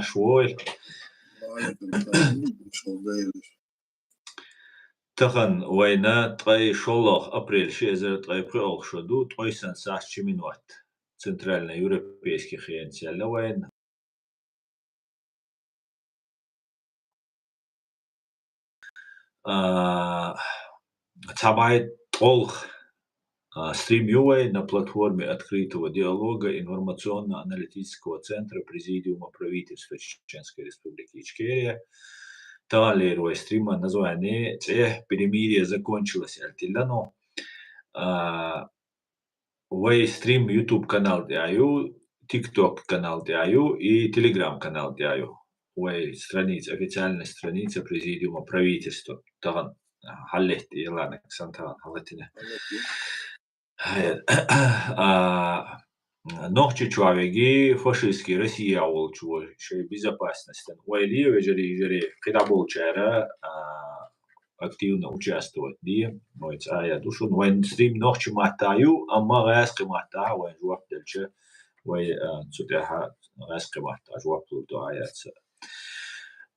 شوي وعليكم السلام شو داير تخن وينا تغي شولخ أبريل شيزر تغي بريول شدو تغي سن ساعة минут центральноевропейский хиенция وين تابعت толх стрим Ювей на платформе открытого диалога информационно-аналитического центра Президиума правительства Чеченской Республики Ичкерия. Талер стрима название «Перемирие закончилось Альтиляно». Вей стрим YouTube канал диаю, TikTok канал диаю и Telegram канал диаю. Вей страница, официальная страница Президиума правительства. Таган халлет Ирландик Сантан халлетина. Ночи человеки фашистские Россия волчу шей безопасность. Вейли вежери когда болчара активно участвовать ди мой цая душу вен стрим ночи матаю ама гаск мата вен жуап дельче вей цутеха гаск мата жуап до аятса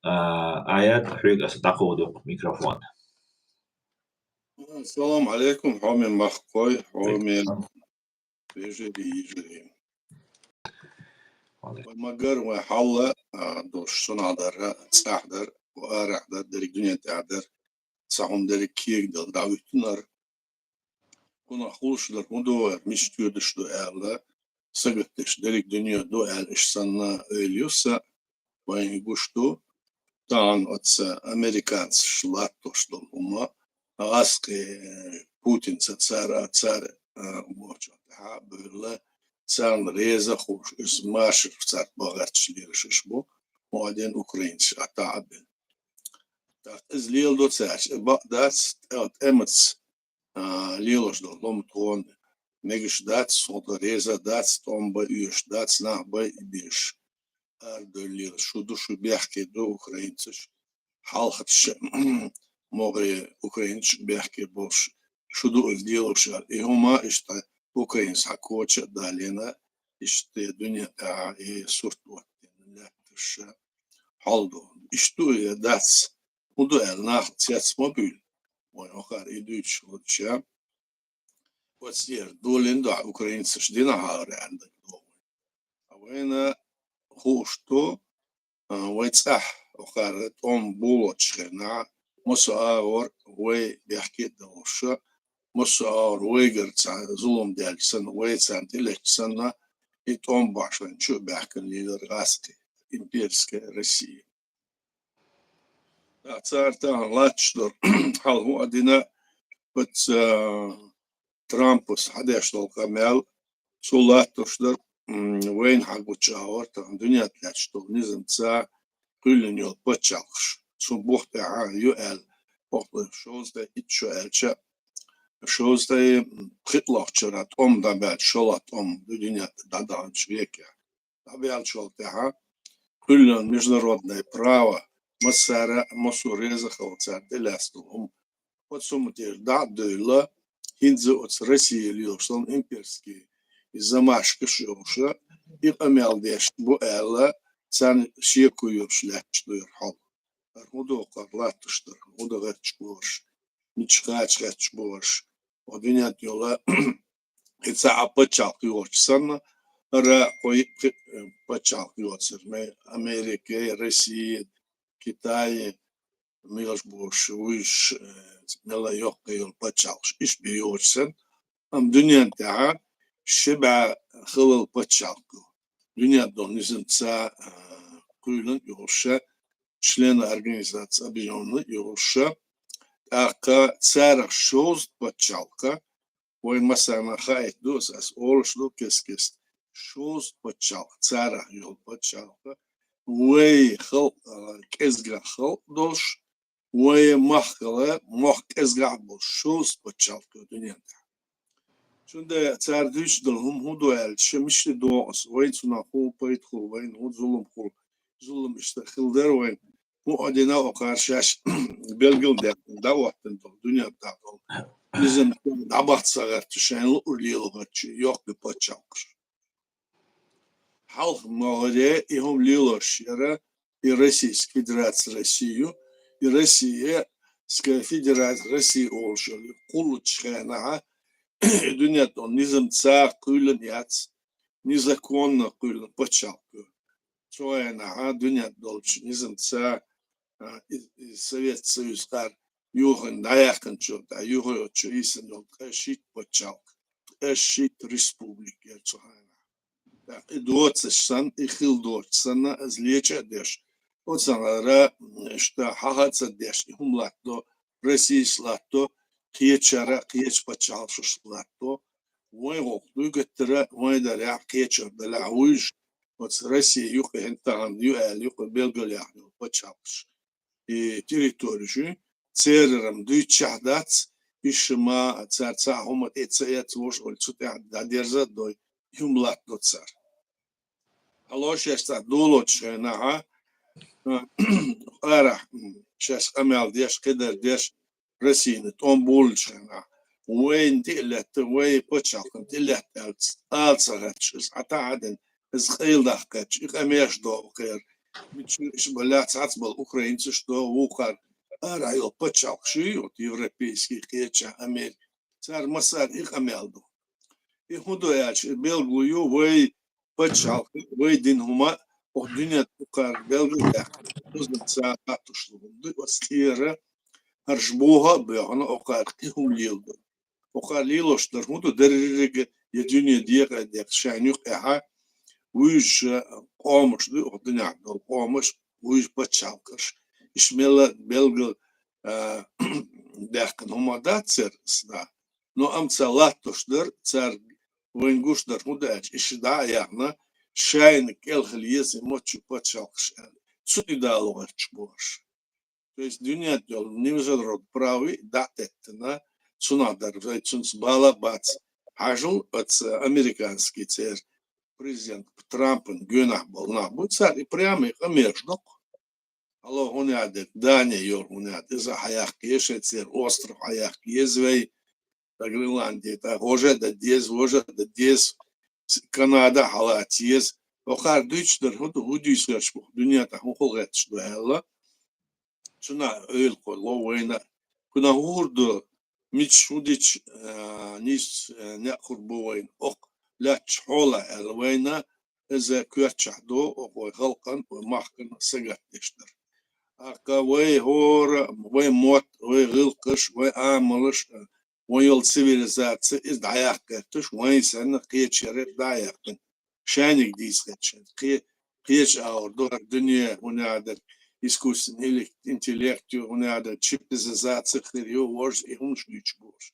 аят хриг ас тaqodu микрофон. السلام عليكم حومي مخقوي حومي يجري ومجر وحلا دوش صنادر تساحدر وارحدر درك دنيا تعدر تساهم درك كيك دل دعوتنر كنا خلوشدر مدو مش تيودش دو اعلا سقطش درك دنيا دو اعل اشسنا اليوسا وين يقوشتو تان اتس امريكانس شلاتوش دل هما Aski Putin цар močotā bija cēlna rieza, kurš mašīr cer bagātšļīruši šbu, modien Ukraiņš atābi. Tātad es lielu docēš, dāc emats lieloš do lomtoni, megiš dāc soda rieza, dāc tomba iš, dāc nāba ibiš. Ar do lielu šudušu bēhki do Ukraiņciš, halhatš mogli Ukraiņš bēhki boš šudu izdilošar. I huma išta Ukraiņs hakoča daļina, išta duņa i surtot. Lēptiš haldo. Ištu je dāc udu el naht ciets mobil. Un okar iduč hodča. Ots ir dolin da Ukraiņciš dina hāre andak domi. Avena huštu ويتصح وقارت بولوتشنا مسعار وي بيحكي دوشة مسعار ويجر ظلم دالسن ويتسان تلكسنا باشن شو بيحكي ليدر غاسكي إمبيرسكي روسيا صار تان لاتشدر حال هو أدينا بس ترامبوس حداش القمال سولاتوشدر وين حقو تشاور تان دنيا تلاتشدر نظام تسا كلن يول بتشالش سو بوخت يؤل بوخت شوز ده إتشوالشا شوز ده خطلاتشرات دا بعد شولات دنيا دادان شويكا بعد شولتها كلن международное право مسارة مسوريزة خلصات دلاستهم وتسمتير دعدولا هنزو اتس روسيا ليوشلن إمبيرسكي إزاماشك شوشا يقمال ديش بؤالا سان شيكو يوشلاتش دوير حال هودو قرلاتشتر هودو غاتش بورش نيتشغاتش غاتش بورش ودنيا ديولا هتساعة بتشاق يوش سنة را قوي بتشاق يوشر مي أمريكا روسيا كيتاي ميلش بورش ويش ملا يوقي يول بتشاقش إيش بيوش سن أم دنيا تاع شبع خلال بتشاقو دنيا دون نزم تسا كلن يوشا члена организации объединенных Юруша, ака царь шоз почалка, войн масана хайт дос ас олш до кескест шоз почалка, царь юл почалка, вой хал кезга хал дош, вой махкала мах кезга бош шоз почалка дуньята. Шунда царь диш долхум худуэл шемиш доос, войн суна хул пайт хул, войн худ зулум хул, зулум işte хилдер войн. Bu adına o karşılaş belgel de vaktin dünyada bizim abat sagar tüşen urliyelik yok bir paçak. Halk mağaraya ihum liloşyara и Российской Федерации Россию, и Россия, Федерация России oluşuyor. Kulu çıkana dünyada nizam tsar kuyulun yats, nizakonna kuyulun paçalkı. Çoğuna dünyada oluşuyor. Nizam tsar Sovet Союзlar yuhun dayakın çoğda, yuhun çoğu isin yol eşit paçalkı, eşit respublik çoğuna. Doğutsan, ihil doğutsan zlече деш. Вот санара что хахаца деш humlatto Россиялатто киечара киеч пачалшышлатто вой гокту геттера вой дара киечер дала уж вот Россия юх хентан юэл юх белголя пачалш и территорию церерам дучадац ишма царца хома эцэц вош ольцута дадерза дой humlatto цар Алошеста дулочена Ara сейчас амел деш кедер деш России том булчена وين تقلت وين بتشاكم تقلت ألصقتش أتعدن إسرائيل دخلتش إقاميش دو غير مش بلات عصب الأوكرانيين شدو وقر أرا يو بتشاك شيء يوروبيسكي كيتشا أمير صار مسار إقاميل دو يهودو ياش بيلغيو وين بتشاك وين دين هما dünya tukar belgüler uzun saat tuşluğundu o stira arşbuha beyana o kadar kihum yıldı o kadar yılıştır mudu derece ya dünya diye kadar şanyok ha uyuş olmuştu o dünya olmuş uyuş paçalkır İsmail belgül derken homadat sersda no amsalat tuşdur çar oyunguştur mudu işi daha yana Шайник элхлиез мочу пачалкш. Цуди далогач бош. То есть dünya yol nimzadrod pravi datetna цунадar ve цунс bala bats. Hajul от американский царь президент Трампен гönah bolna. Bu царь и прямо амерждок. Алло он яdet Дания yol он яdet за hayak yeşetser остров hayak yezvey da Grenlandiya da hoja da diez Kanada halatiyez o kadar düçtür huduysaç bu dünyada hukukat şu hella şuna öyle kolu oyna kuna hurdu miç hudiç nis ne kurbu oyun ok la çola el oyna eze kürçahdo o halkan o mahkın sagatlaştır aka vay hor vay mot vay gılkış vay amalış ويل سيفيليزاتسي إز دايق كتش وين سنة قيتش يرد دايق شانك ديس كتشن قيتش أور دور الدنيا هنا هذا إسكوسن إلك إنتلكتيو هنا هذا تشيبتزاتسي خيريو ورش إهمش نيتشبوش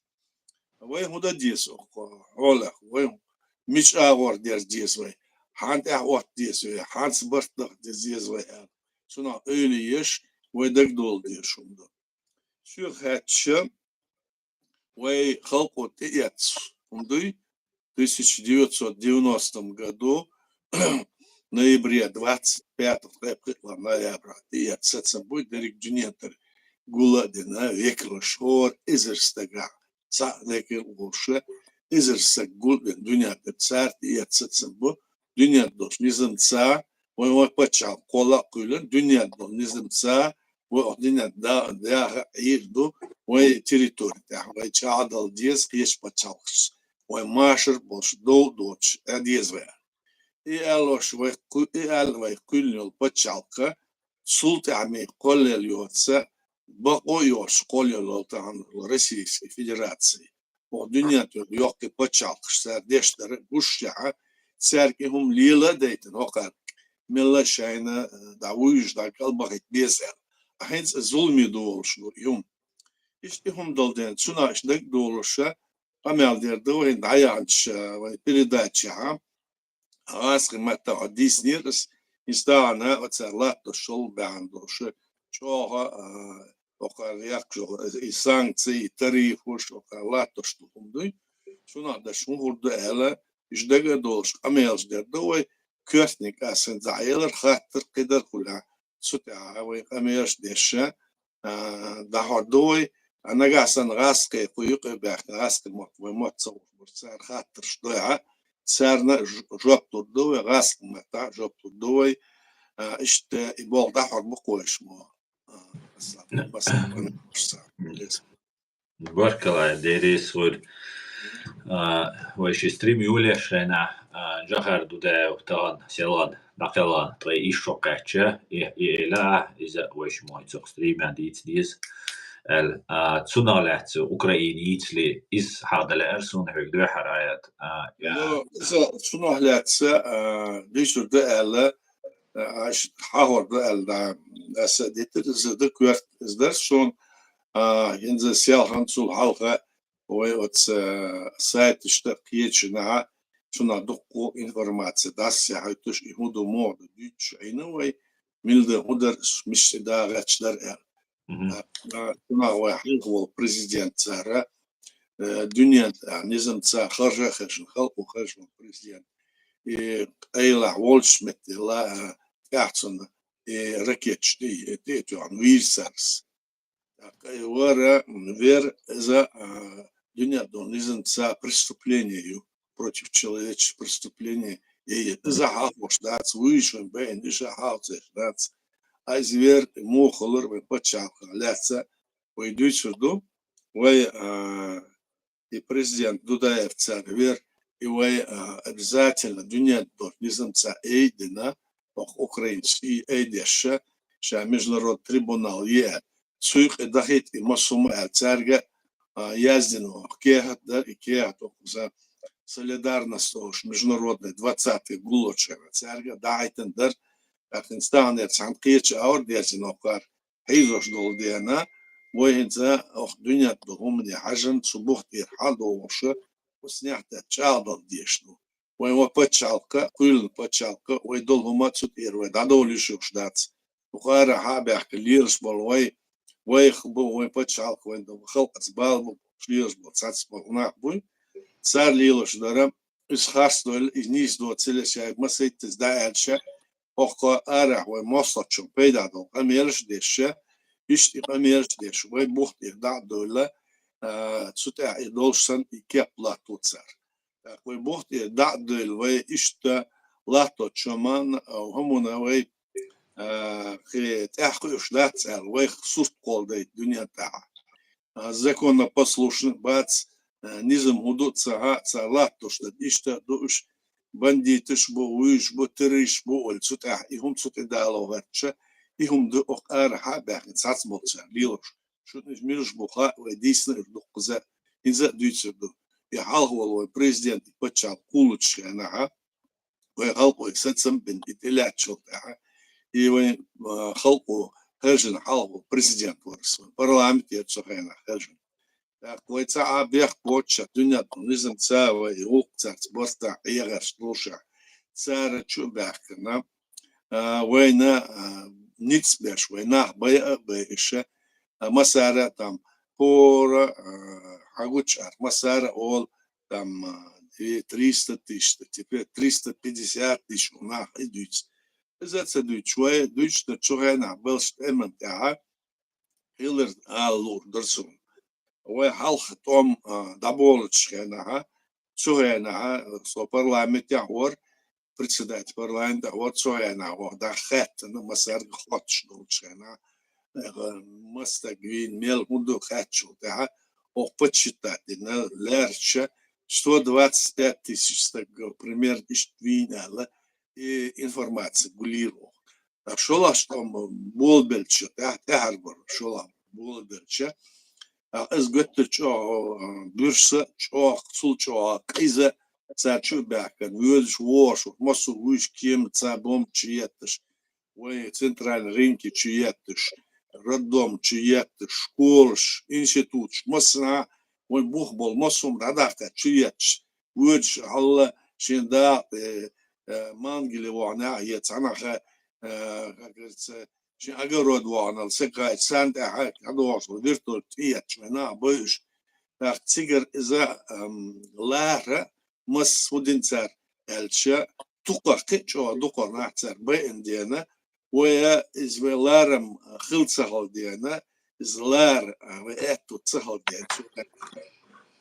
وين هذا ديس أخو ولا وين مش أور ديس وين هانت أور ديس وين هانت سبرت ديس وين شنو أوليش ويدك دول ديشون ده شو هاتشم Вей халку тец. В 1990 году, в ноябре 25 ноября, тец будет директор Гуладина, векла шор, изерстага. Векла лучше, изерстаг Гуладин, dünya царь, тец будет, dünya дош, низм царь, он почал, кола кулен, dünya дош, низм царь, وأدينا ده يردو وتريتوري ده ويتشعدل ديز كيش بتشالش وماشر بوش دوتش ديز ويا إيالوش ويكل يول بتشالكا سلطة عمي قول اليوتسا بقو يوش قول يولتان الروسية فيدراسية ودنيا يوكي بتشالكش سار ديشتر وشجع ساركهم ليلة ديتن وقت ملا شاينا داويش دا قلبك بيزل Hens zulmi doğuşlu yum. İşte dalden sunayışlık doğuşa ameldir doğru dayanç ve передача askımata disnirs istana otsarlat şol banduşu çoğa okar sankции tarifus okarlat şulundu şuna da şurdu ele işdege doğuş ameldir doğru köstnik asen zaylar hatır kadar kula سوتها ويقاميش ديشا دهردوي أنا قاسن غاسقي قيوق بيحت غاسق موت وموت صوف برسال خاطر شدوها سارنا جوبتو دوي غاسق متاع جوبتو دوي إشت يبغى دحر بقوش ما بس Barkalai deris vai šis 3 jūliešana Džahardu dev tān selan nakelan vai izšokēče ielā iza vai šmoicoks 3 dīts dies el tsunalēts Ukraini ītsli iz hādale ersun hög dvēhar ajat. صنع لاتسا ديشو دقالة عش حاور دقالة أسديت زدك وقت إزدرسون ينزل سيال هنسول حلقة ويوتس سايت اشتقيت شناها شنا دقو إنفورماتسي داسي هايتوش إهودو مود ديتش عينوي ميلده هودر مش دا غاتشدر شنا واحد هو البريزيدنت سارة دنيا نظام تسا خرجة خرج الخلق وخرج من البريزيدنت أيلا وولشميت لا كاحتسون ركيتش دي تيتو عن ويرسارس ورا вер за дня донизм за преступление против человеческих преступлений и за халфоштац вышен бен и за халфоштац а звер мохолор бен почал ляца уйдут сюда вай и президент Дудаев царь вер и вай обязательно дня донизм за эйдена украинский эйдеша ша международный трибунал е سوق دخيت مصوم التارجة يازدنو كيهت در كيهت وكذا солидарность международный 20-й глочер тارجة дайтен در Афганистан цанкич аурдиазино кар هيزوش دول دينا وهنزا أخ دنيا دهم دي حجن صبوح دي حالو وش وسنعت تشالدل ديشنو وهو بتشالكا كل بتشالكا ويدول هما تسوتير ويدادول يشوش داتس وقارا حابع كليرش بالوي ويخبو وين بتشالك وين دو خلق زبال شليرش بتصاتس بناقبوي صار ليلوش درم إس خاص دول إنيس دو تسلسي ما سيت تزداعلشة أخو أرح ومصلت شو بيدا دول أميرش ديشة إشتي أميرش ديش وين بوخت إخداع دولة تسوتع إدولش سن إكيب لا توتسار وين بوخت إخداع دول وين إشتا لا توتشمان وهمونا وين تحقيش لا تسأل ويخصوص قول دي الدنيا تاعها زكونا послушный бац низм худут сага цалатош да ишта душ бандитиш бо уиш бо териш бо ольцута ихум цуте дало варча ихум ду охар хабах цац болча лилош шутниш мирш буха ва дисна дукза инза дуйцерду я халгол президент почал кулучшана ва халко сетсам бен ителячо и вين خلقوا هجن حلقوا президент ورس парламент يتسخينا هجن كويتا عبيخ بوتشا دنيا نظام تساوي يوق تاعت بوستا عيغش دوشا تسارة شو باحكنا وينا نيتسبش وينا بيشا مسارة تام بورا حاجوتشار مسارة أول تام 300 тысяч теперь 350 тысяч у нас идут إذا تدويت شوية دويش تشوهنا بلش إمن تاعها هيلر آلور درسون وحلقة توم دابولتش هنا تشوهنا سو برلامنت يعور председатель парламента вот тشوهنا ودا خات مسار خطش دوتش هنا مستقبين ميل مدو خاتشو تاعها وقبتشتات إن لارشة 125 тысяч пример إشتوين информация гулиру. Шола что болбелче, тахарбор шола болбелче. Аз götürço bürse çok sulço kayza saçu bakın völş вош masu vuş kim sabom çiyetiş. Ve центральный рынки çiyetiş. Роддом çiyetiş, школш, институт, масна, ve buh bol masum radakta çiyetiş. Völş Allah şimdi مانجلي وانا يتعناها شي اجرود وانا السكاي ساند احد ادوس وديرتو تياتش منا بوش تيجر اذا لاره مس ودنسر الشا تقاقچو دقر نحتر بين دينا ويا از لارم خلصه دينا از لار واتو تصل دينا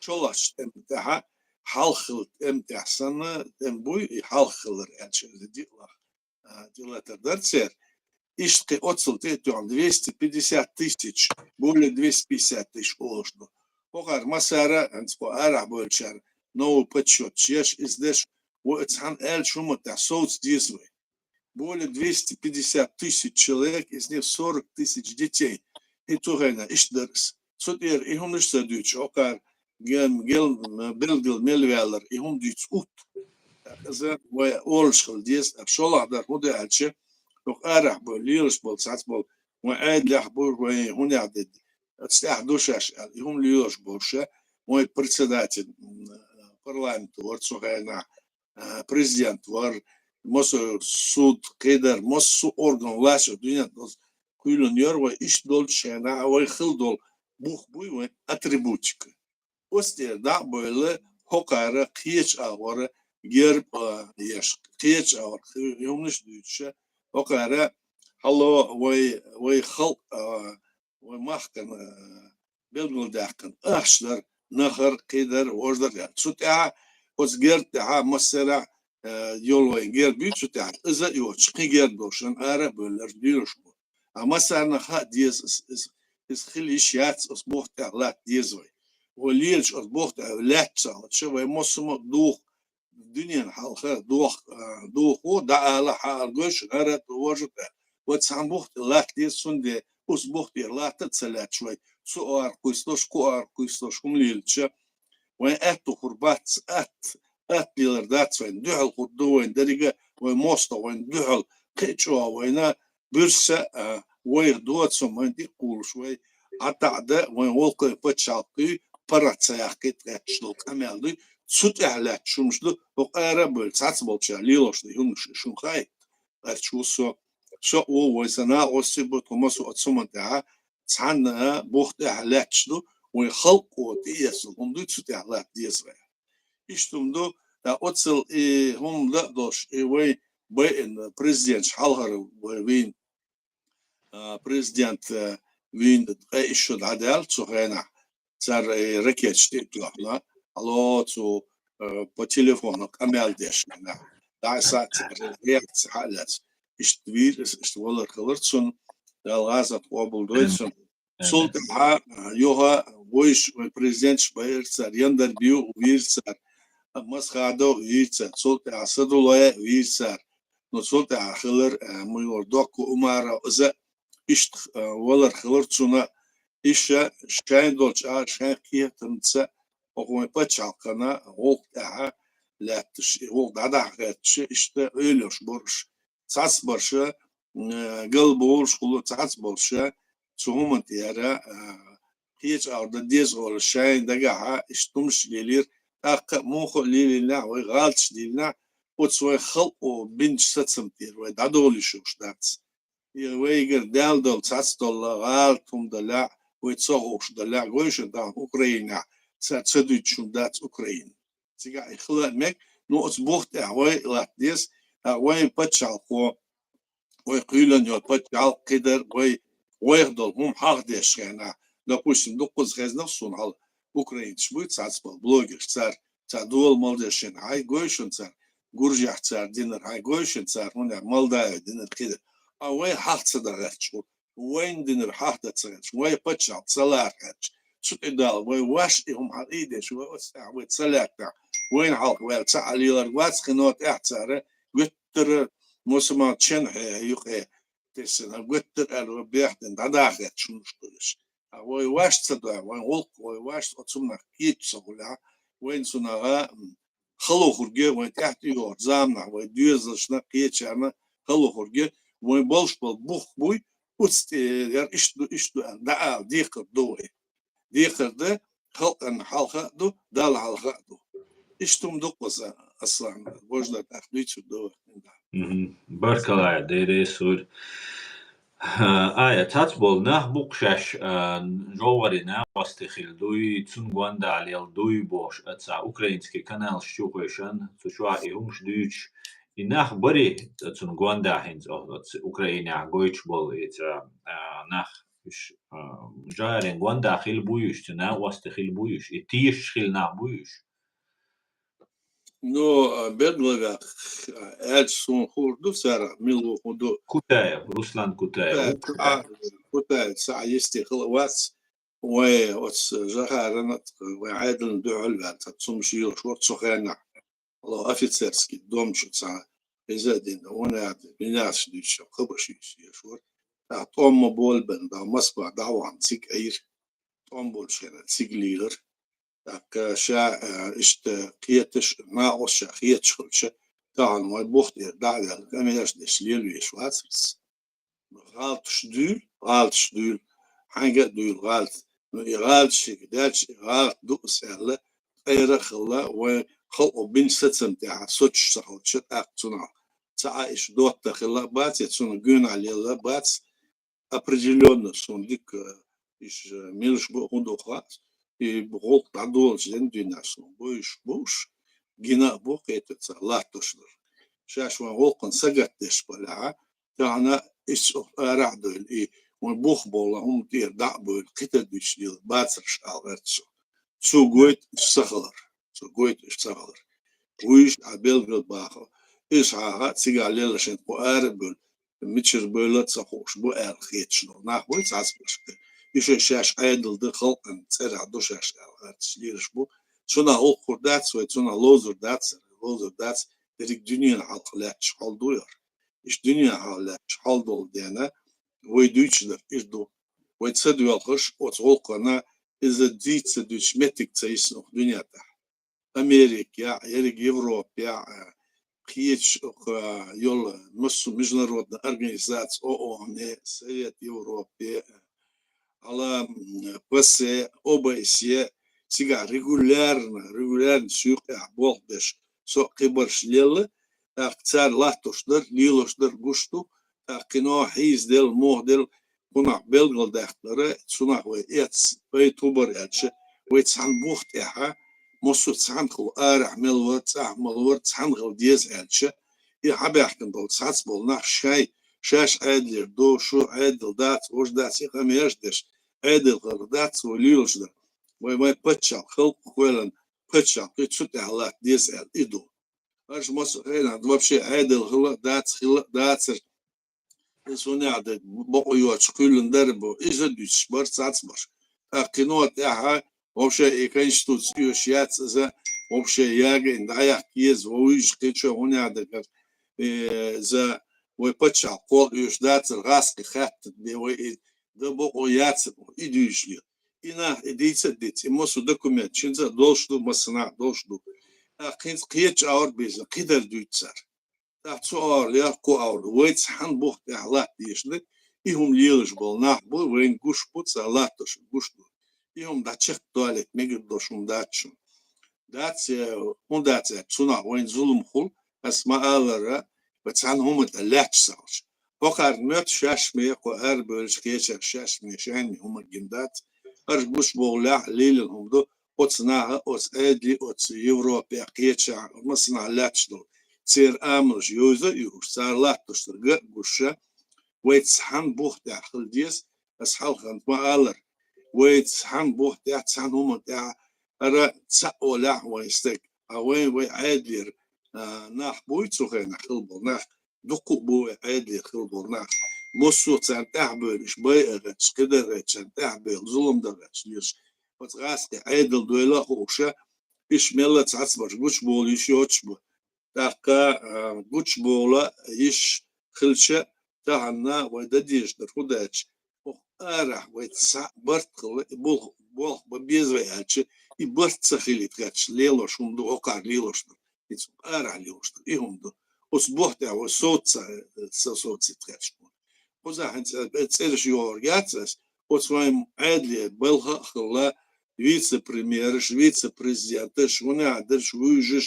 شولاش انتها halkılık emtihsanı bu halkılır elçileri diyorlar derse işte 30 diyorum 250 тысяч более 250 тысяч oluştu. O kadar masara bu ara bölçer no подсчет чеш издеш вот хан эл шумо та соц дизвы более 250 тысяч человек из них 40 тысяч детей и тугайна ишдерс сутер и хум ништа дюч o kadar gel belgel melveler и hum düç ut за ve oluşkul diye şoladar bu da elçi yok ara bölüyoruz bol sats bol ve adlah bu ve huna dedi استحدوشاش هم ليوش بورشة мой председатель парламента var сухайна президент var mosu суд кедар mosu organ власти dünya kuyulunuyor ve iş dol şeyna ve hıl dol bu ve atributik. Osterde böyle hokara kıyıç ağları gerb yaş kıyıç ağır yumluş düğüşe hokara hallo ve halk ve mahkan belgildakın ahşlar nahar keder orada ya tuta ozgert ha mesela yol ve ger büyük tuta iza yok ger doşan ara böller diyor bu ama sana ha diz is khilish yats os bohta lat diz ve وليش os bohta lat sal şu ve mosmo duh dünyanın halka duh o da ala hal göç ara doğuşta ve san bohta lat diz sunde us bohta lat tsalat şoy suar kuistoş kumlilçe ve et kurbat et diler datsen dühel kurduwen deriga ve mosta ve dühel keço ve na bürse ve duatsum ve dikuluş ve ata'da ve volka paçalkı paratsayakit geçlo kameldi sut ehlat şumşlu o ara böl sats bolça liloşlu yumuş şunkay arçuso so o ve sana o sibu tomasu atsumanta sana bohta ehlatçlu ve halk o diyesel ondu sut ehlat diyesel İştumdu da otsal hum da doş ve ben prezident halharı ve prezident vin işo adal tsuhena tsar rekeçti tuhla alo tsu po telefonu kamel deşna da saat reakt halat iştvir iştvolar kılırsun da lazat obuldoysun sulta yoha boş prezident bayırsa yandar biu virsa مسخادو ويرسا سلطة عصدولايا ويرسا نو سلطة خلر ميور دوكو أمارا إذا إشت ولر خلر تسونا إشا شاين دولش شاين كيه تمتسا وقومي باتشالكنا وقتها لا تش وقت عدا حقاتش إشتا أيلوش برش تساس برشا قلب بولش كله تساس برشا تسوهما تيارا كيش أردا ديز أول شاين دقاها إشتمش ليلير موخو ليلنا وغالش ليلنا وتسوي خلق وبنش ستسمتير ودادولي شوش داتس ويجر دال دول تساس دول غالتهم دلا ويتصوغوش دلا غويش دان أوكرينا تسدوشون داتس أوكرين تيجا إخلاء مك نو أسبوخت وي لاتديس وي باتشالكو وي قيلن يو باتشال قدر ويغدل هم حق ديش يعني допустим دوقز غزنا صنع Ukrayna будет сацбал блогер цар цадул молдешен ай гойшен цар гуржах цар динер ай гойшен цар муна молдавия динер кидер а вай хахца дарач вайн динер хахта цар вай пачал цалар хач сут идал вай ваш им халидеш вай оста вай цалакта вайн халк вай цалилар вац хнот ахцара гуттер мусма чен юхе тесен гуттер ал бяхтен дадахат шунштулиш وای واش صدا وای ولق وای واش اتصمنا كيت صغلا وين سنغا خلو خرجه وين تحت يور زامنا وين ديزلشنا كيت شانا خلو خرجه وين بولش بوخ بوي وست يار اشتو دا ديقر ده خلق ان حلقه دو دال حلقه دو اشتم دقص اصلا وجد تحديد دو بركلا ديري سور تاتبول نه بوقشش جوارينا واستخيل تون غواندا عليل بوش اتسا اوكرينسكي كانال شوكويشن تشوا ايهمش دوش إنها بري تون غواندا هينز اوكرانيا غويتش بول اتسا نخ مش جارين غواندا خيل بويش تنا واستخيل بويش اتيش خيل نا بويش No, Belgrada elçison hurdu sara milu hudu Kutaev, Ruslan Kutaev. كتا ساعة يستيقظ واس واتس جهارنا وعادل دعو البعض تصوم شيء شورت سخينا الله أفيتسرسكي دوم شو ساعة إزادين وانا بناس ديش خبر شيء شور توم بول بن دا مسبع دعوان سيك أير توم بول شينا سيك ليلر داك شا اشت قيتش ما أوشا قيتش خلشة تاعن ما بوختي دعوة كم يشدش ليلو يشواتس غالت شدول حاجة دول غالت شيء داتش غالت دوس على غير خلا وخلق بين ستم تاع سوتش صحوت شت أقتنا تعايش دوت تخلا بات يتسون جون على الله بات определенно сондик иш милш бохундо хат и бохол тадол жен динас бош гина бох это латошлер шашва волкон сагаттеш бала тана is raadul I boegbollen om keer daarbul gitter dus die waterschal werd zo goed sagler Ruiz a Belgrad bago is ha sigalel shen po arbul mitcher bulat sahosh bo ergetsno nach boits asbeste is shash aidel de khalq en tsera do shash ergetsliers bo sona hol kurdat so sona lozer dat dedik dünya halklat halduyor iş dünya halklat haldol dene ويدوشلر إردو ويتصدوا الخش وتغلقنا إذا ديت سدوش متك تيسنو دنيا تاع أمريكا يريك يوروبا قيتش يول نص مجنرود أرجنيزات أون سيد يوروبا على بس أوبايسيا سيجا ريجولار سوق أحبال بش سوق كبرش ليلة أكثر لا تشدر ليلوشدر قشتو كنا حيز دل موديل كنا بلغل دختره سنا هو إتس بيتوبر إتش ويتسان بوخت إها مصر تسان خو أرح ملورت تسان خو ديز إتش يحب يحكم دول ساتس بولنا شاش عدل دو شو عدل دات وش دات يخميش دش عدل غير دات وليلش ده وما بتشال خلق كلن بتشال كتشت على ديز إدو أرش مصر هنا دوبشي عدل خلا دات سوني عدد بقيوات كلن دربو إذا دوش بار ساتس بار قنوات إها وبشي إكانشتوت يوشيات إذا وبشي ياجي دعيا كيز وويش كيتشو هوني عدد إذا ويبتشع قول يوش دات الغاسق خات بيوي ده بقيات إدوش لي إنا إديت إمسو دكومنت شنزا دوشدو مسنا دوشدو قيتش أور بيزا قدر دوتسار تاعتسوار ياكو أور ويتس حن بوخت إحلات ديشنك إهم ليلش بالناح بو وين قوش بوتس ألاتش قوش دو إهم داتشك تواليت ميجر دوشون داتشون داتس هون داتس تسونا وين ظلم خل اسماء ألرا بتسان هم تلاتش سالش فقر نت شاش ميقو أربلش كيشر شاش ميشاني هم الجندات أرجوش بولا ليل هم دو أتصناها أتص أدلي أتص يوروبا كيشر مصنع لاتش دو سير آمرش يوزا يوش صار لاتش ترجع قشة ويتسحن بوخت داخل ديس أسحال خانت ما ألر ويتسحن بوخت داخل هم تاع أرا تسأولا ويستك أوين ويعادير ناح بويتسو خير نخلبو ناح دقو بو عادي خلبو ناح مصو تان تحبل إش بايغتش كدرتش تان تحبل ظلم درتش ليش وتغاسكي عادل دويلا خوشة إش ميلا تعصبش قوش بول إش يوتشبو تاقا قوش بولا إش خلشة تاعنا ويدديش دروداتش أرح ويتسع برتقل بول ببيزوي هاتش يبرت سخيلي تغاتش ليلوش هم دو أقار ليلوش يتسو أرح ليلوش إيهم دو أسبوع تاعو صوت تغاتش وزا هنس تسيرش يورجاتس وتسوايم عادلي بلها خلا вице-президент шуна дерш вujиш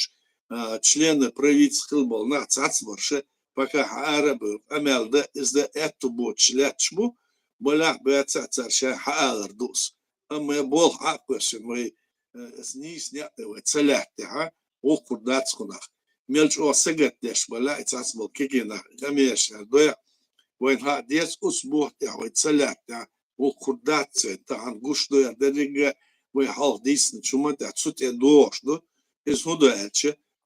члены правительства был на цацбарше пока арабы амелда изда эту бочлячбу была бы цацарша хаалар дус amma bol hakkısı mı snis ne целяхте ha o kurdat kunak melç o sagat deş bala itsas bol kegena gameş doya وين ها ديس اسبوع تاع целяхте o kurdat tan guş doya derige وي حال ديس شو ما تاع تسوت دوش دو is هو ده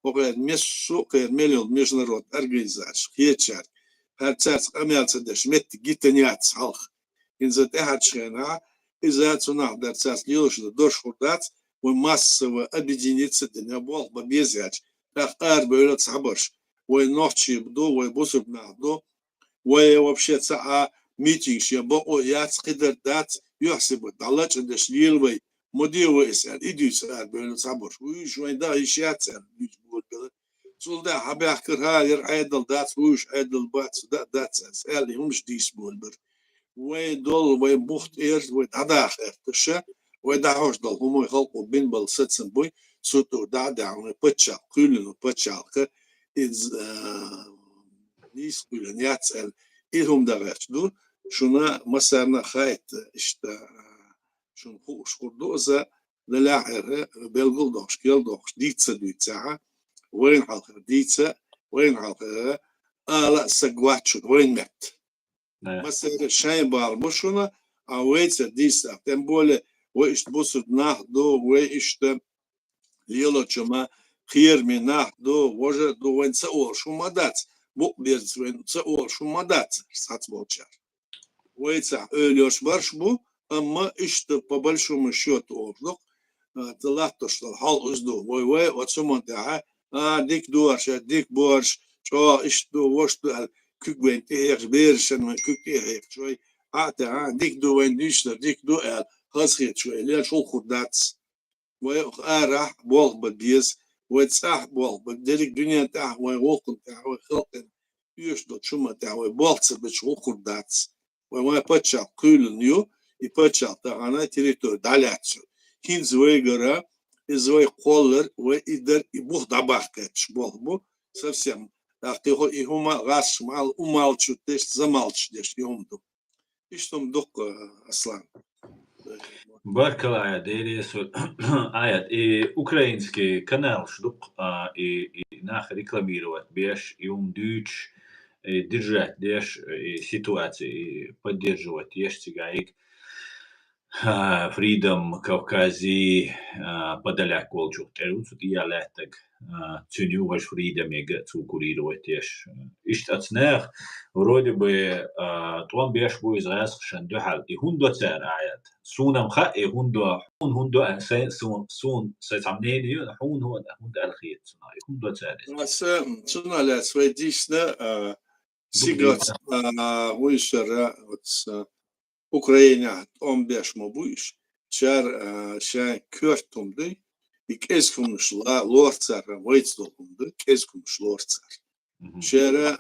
وقد مسو قير مليون международ организация хечар харцац амялцадеш мет гитаняц халх инза техачена иза цунах дарцац лилош дош хурдац و массово объединиться для бол бабезяч так böyle sabır ve ночи бду ve бусуп нахду ve вообще ца митинг шебо о яц қидар дац يحسب далач деш лилвей مدير اسال اديس böyle sabır bu şu anda işyat solda haber kırayır aydıl dat bu iş aydıl bat dat el humuş dis bulber ve dol ve buht ve dadah ertişe ve daha hoş dol humu halk bin bal satın boy sutur da ve paça kulunu paçalkı iz nis kulun yatsel ilhum da geçdu şuna mesela hayt işte شون خوش قردوزة للاعر بالقلدوش كيلدوش ديتسا دويتساها وين حلقة ديتسا وين حلقة لا سقواتشون وين مت مثلا شاين بالمشونا اويتسا ديتسا تنبولي ويشت بوسد ناخدو ويشت ليلو جما خير من ناخدو وجدو وين سأول شو مدات بقبيرز وين سأول شو مدات سات بولشار ويتسا ölüyor barş bu Ama işte по большому счету olduk. Tılattı işte hal uzdu. Vay otsumon da dik duvar dik borç. Ço işte voştu kükventi her bersen kükti her çoy. Hatta dik duven düşler dik duel. Hasret çoy. Le şol kurdat. Vay arah bol biz. Vay sah bol. Dedik dünya ta vay volkun ta vay halkın. Yüzde çuma ta vay bolsa bir şol kurdat. Vay paça külünüyor. И почалта она территорию даляцу. Хин звой гора, и звой коллер, и дар и бух добавкач бу совсем. Так ты и хума гаш мал умалчу, ты замалчишь юмду. И что мдук Аслан. Баркала аят дересу аят украинский канал шдук и нах рекламировать беш юм дюч держать деш ситуации поддерживать ешцигайк Freedom Кавкази Подоляк Волчук Терусут иялеттег цюню ваш Freedom ега цукурировать еш. Иштацнех вроде бы туан беш бу израилск шандухал и хундо цер аят. Сунам ха и хундо хундо сун сетамнени хун هو хундо алхит суна и хундо цер. Mas суна ля сведишна сигат вишера Ukrayna 15 mobuyş çar şa körtumdu ik eskumuşla lortsar vaytsdolumdu keskuş lortsar şera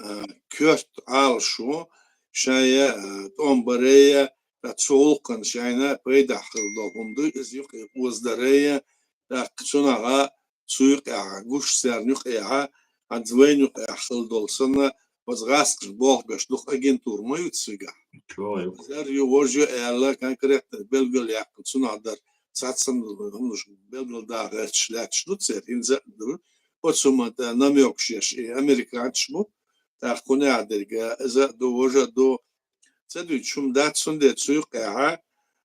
kört al şu şaya tombareya tatsolkan şayna payda xildolumdu iz yok uzdareya taqsunaga suyuq guş sernuk ya adzvenuk xildolsana возгаск болбеш дух агентур моют сига зар ювожу эла конкретно белгел якын сунадар сатсын нуж белгел да рэчлят штуцер инза отсумата намёк шеш американч му так кунадерга за довожа до цеду чумдат сунде суйк я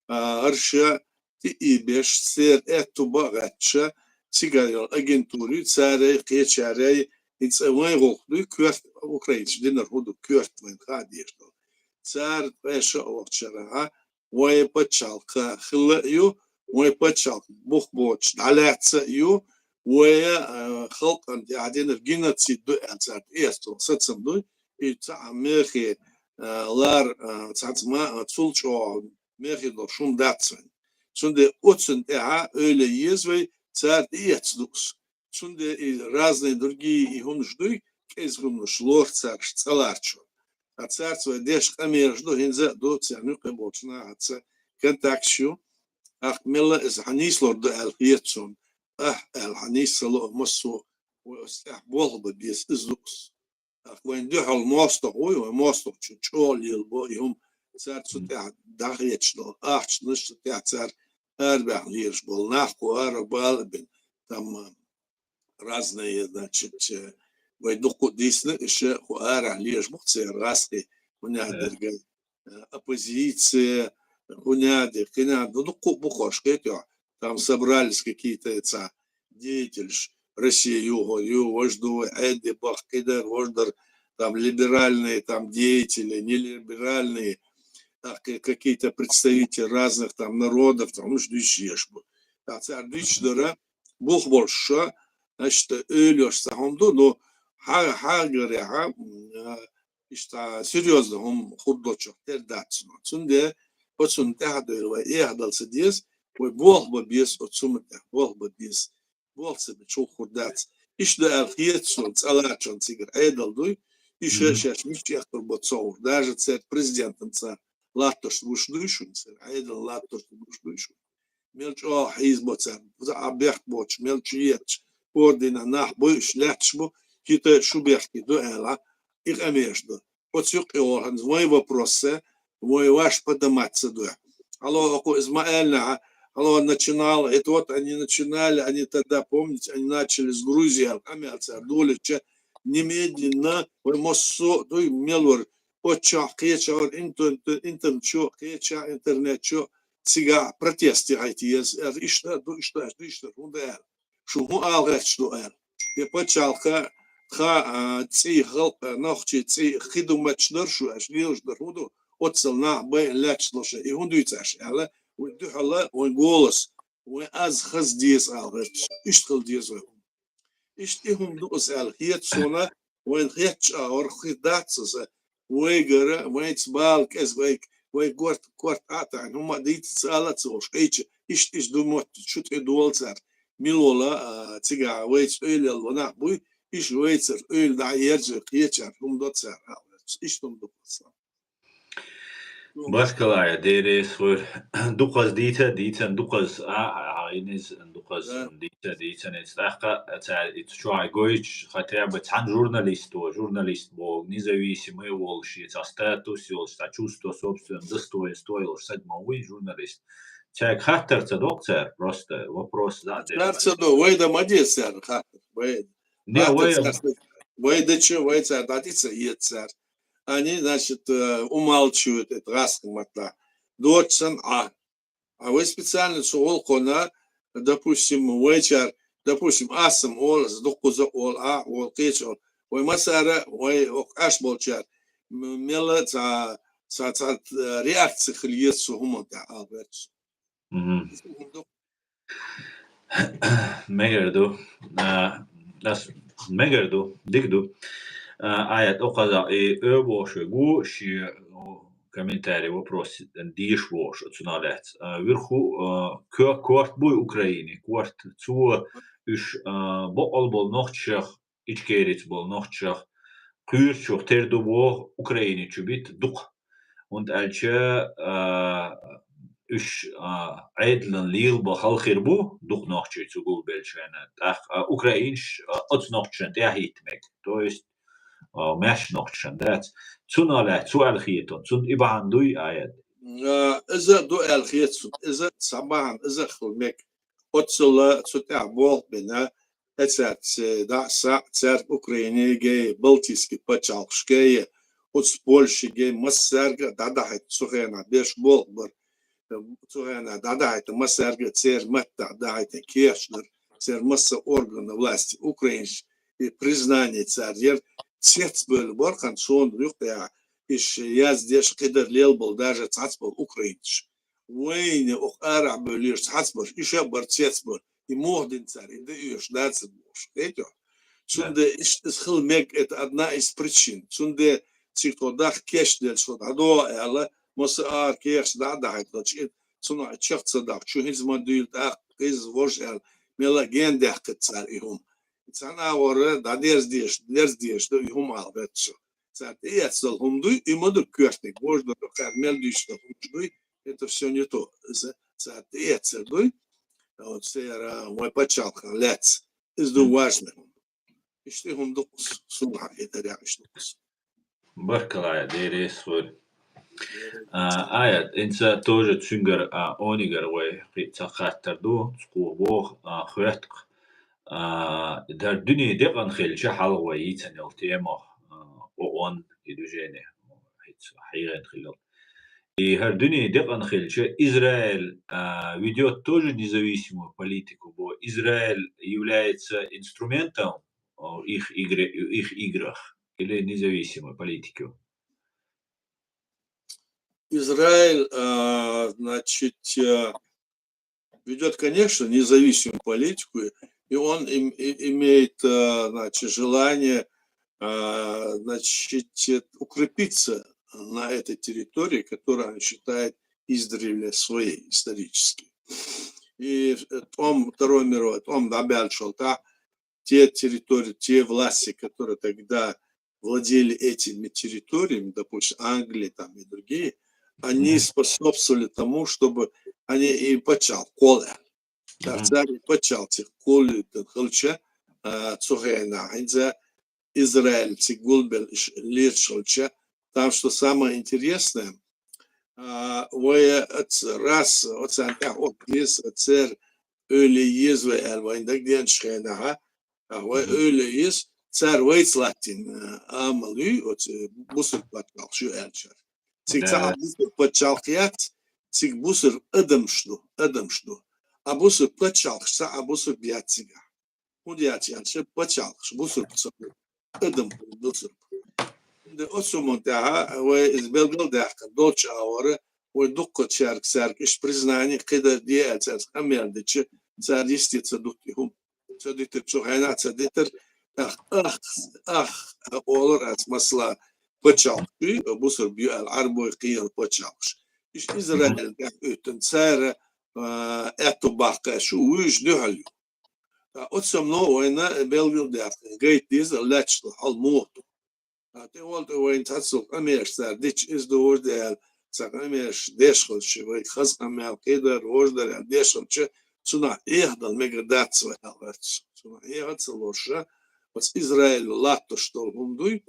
арша ти ибеш сер эту багатша сига агентуры царе кечаре It's a way of the Kurt Ukrainians dinner who do Kurt when Hadish. Tsar Pesha Ochara, way Pachalka, Hill you, way Pachal, Buchboch, Dalatsa you, way Hulk and the Adin of Ginatsi do answer Esto, Satsam do, it's a Merki, Lar, Satsma, Sulcho, Merki do Shum Datsan. So the Utsun early years way, Tsar Eats. Sunde разные другие и нужды, кезгумнуш лорцар, цаларчу. А царство деш камержду гинза до цернюка бочна отца контакцию. Ах милла из ханислор до алхиетсон. Ах алханисло массу болба без издукс. Ах вен дюхал мосток, ой, мосток чучолил бо юм царцу тя дахечно. Ах чныш тя цар арбах лирш бол нахку арбалбин там разные, значит, войдуку дисны еще хуара лишь бухцы раски хунядерга оппозиция хунядер киняду ну бухошка там собрались какие-то деятели Россия юго, вожду Эдди Бахкидер, вождер там либеральные там деятели, нелиберальные, какие-то представители разных там народов, там уж дүйшешбу. Дүйшдера бух больше, значит, ölüyor сахомду, но говоря, işte серьезно, он художник, тердатсно. Цунде, вот цун техдер, и ядался диес, ой бог бы без, от сумте, бог бы без, бог себе чул худдац. İşte erkiyetsun, салачон цигр, эдал дуй, еще сейчас ничего турбоцов, даже царь президентом царь. Латош вушдуйшун, айдал латош вушдуйшун. Мелч о хизбоцар, аберт боч, мелч ет, ордена нах бойш лячбо, хита шуберки дуэла, их амежду. Вот сюк и орхан, мой вопросы, мой ваш подниматься дуэ. Алло, ако Измаэльна, алло, начинал, это вот они начинали, они тогда, помните, они начали с Грузии, амельцар, долече, немедленно, вы моссо, дуй мелвар, Очах, кечар, интернет, кеча, интернет, сига протесты айтиез, ишта, хундер, шуху алгачдуэр. И почалка, ци нахчи, ци хиду мачнершу, аш лилждер худу, отцел на бай лячдлоше, и хундуйцаш, але, уйдухала, ой голос, ой аз хаздиез алгач, иштхал диез ой. Ишти хундус ал, хиет сона, ой хетч аур хидатсуса, ويجرا ويتسبال كز وي كورت اتان هما ديت سالات سوش ايش دوموت شوت ادول صار ميلولا تيغا ويت ايل ونا بوي ايش ويتر ايل دا يرجع يچار هم دوت صار ايش دوم دوت Başkalaya deres var. Duqaz dita duqaz ayniz duqaz dita nes daqa это чуай гоич хотя бы цан журналист бог независимый волши со статус со чувство собственного достоинства седьмой журналист. Человек хаттерца доктор просто вопрос да. Хаттерца до вы да мадесер хаттер вы. Не вы да че вы цар датица ецар. Они, значит, умалчивают это раскомата. Дочсан, а вы специально суолкона, допустим, вечер, допустим, асам ол, сдукуза ол, ол кечол, ой масара, ой ашболчар, мела за реакция хлиесу гумонта, алберт. Megerdu, digdu. Аят оказа и öboşu gu şi комментарий вопрос диш вош цуналец вверху кварт буй Украине кварт цу үш бол нохчах ичкерит бол нохчах кюрчух терду бо Украине чубит дук und alche үш айдлан лил бо халхир бу дук нохчи цу гул белчена ах украинш от нохчен der hitmek то есть ماشي نقطة ده تون على سؤال خيطون تون إبعان دوي آيات إذا دو الخيط إذا سبعان إذا خلمك أتصل تتع بول بنا أتصل دا ساعة أوكرانيا جاي بلتيسكي بتشالش جاي أتصل بولش جاي مسرقة دا هيت سخينا بيش بول بر سخينا دا هيت مسرقة سير متى دا هيت كيشنر سير مسا أورغان власти أوكرانيش признание царь цвет был хан сон рюкта иш я здесь кидер лел был даже цацбол украинч войне ох ара бөлиш цацбол ише бар цвет и модин царь и да иш дац бош это сунде иш хилмек это одна из причин сунде цитодах кешдел что адо ала моса кеш да это суна чехца да чухиз модуль так из вожел мелагенде царь им Sana orada da ders da hum alvetso. Царь ецел хумдуй и моду кёртик. Можно кармел дишто хумдуй. Это все не то. Царь ецел дуй. Вот сера мой почалка лец. Изду важно. И что хумду суха это реально. Баркалая дерес вот. Аят инса тоже цунгар онигар вай цахаттарду скубох хвертк در دنیا دقن خیلی حلوه یتن التیما اون ایدوجینه هیچ حیران خیلی И Гордыня Депанхельча Израиль ведет тоже независимую политику, бо Израиль является инструментом их играх или независимой политики. Израиль, значит, ведет, конечно, независимую политику, и он имеет, значит, желание, значит, укрепиться на этой территории, которую он считает издревле своей исторически. И Второй мировой, добавил, те территории, те власти, которые тогда владели этими территориями, допустим, Англия там и другие, они способствовали тому, чтобы они и почал коле. Царь почал тех коле хлча цухена, инза Израиль цигулбел лиршолча. Там что самое интересное, раз есть царь öyle yiyiz ve elvayında giden şkaynaha öyle yiyiz царь вейцлатин амалю бусыр патал şu elçer. Цик цар бусыр патчалкият цик бусыр ыдымшну. А бусыр патчалкса а бусыр биятсига. Удиятян ше патчалкш бусыр ыдым бусыр. De осумонтаha ve izbelgel dahka dolça avara ve dukka çark sark iş признание кида дия цар амердичи цар истица дутихум цадитер чухайна цадитер ах olur asmasla paçalkı bu sır bir arboy qiyal paçalkış iş İsrail ötün çar eto bakka şu uj dühal otsam no oyna belgel dahka gayet diz laçlı hal muhtu te oldu oyun tatsuk ameşler diç iz doğru değil Сакамеш дешхолче, вы хазкамел кедер, ождар, дешхолче, цуна ехдал мегадацва алвац. Цуна ехаться лоша, вот Израиль латто что гундуй,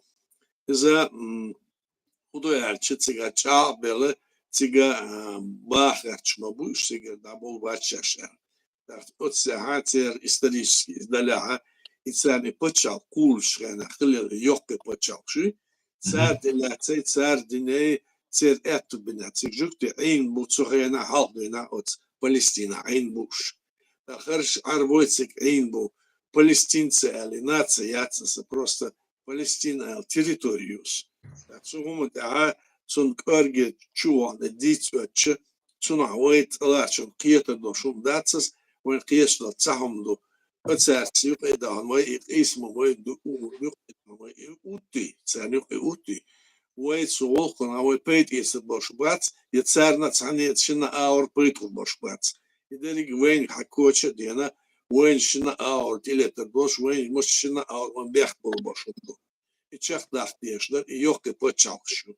за худоярче цига чабеле, цига бахарч мабуш, цига дабол бачашер. Вот сахатер исторический, издаляха, и царь почал кулшрена, хлел йокке почал ши, царь деляцей, царь диней, цер эту бина цержукте айн буцухена халдина от Палестина айн буш. Харш арбойцик айн бу палестинцы али нация яцаса просто Палестина территориус. Цугуму да цун карге чуан дицвач цуна вайт лачун киета до шум дацас вен киесно цахумду оцерци педан мой исму мой ду мой ути цаню ути ويت سوقنا ويبيت يسبوش بات يتسارنا تعني شنا اور بيتل بوش بات يدري وين حكوتش دينا وين شنا اور تيلت بوش وين مش شنا اور من بيحبل بوش دو يتشخ داخ ديشدر يوك بتشالشو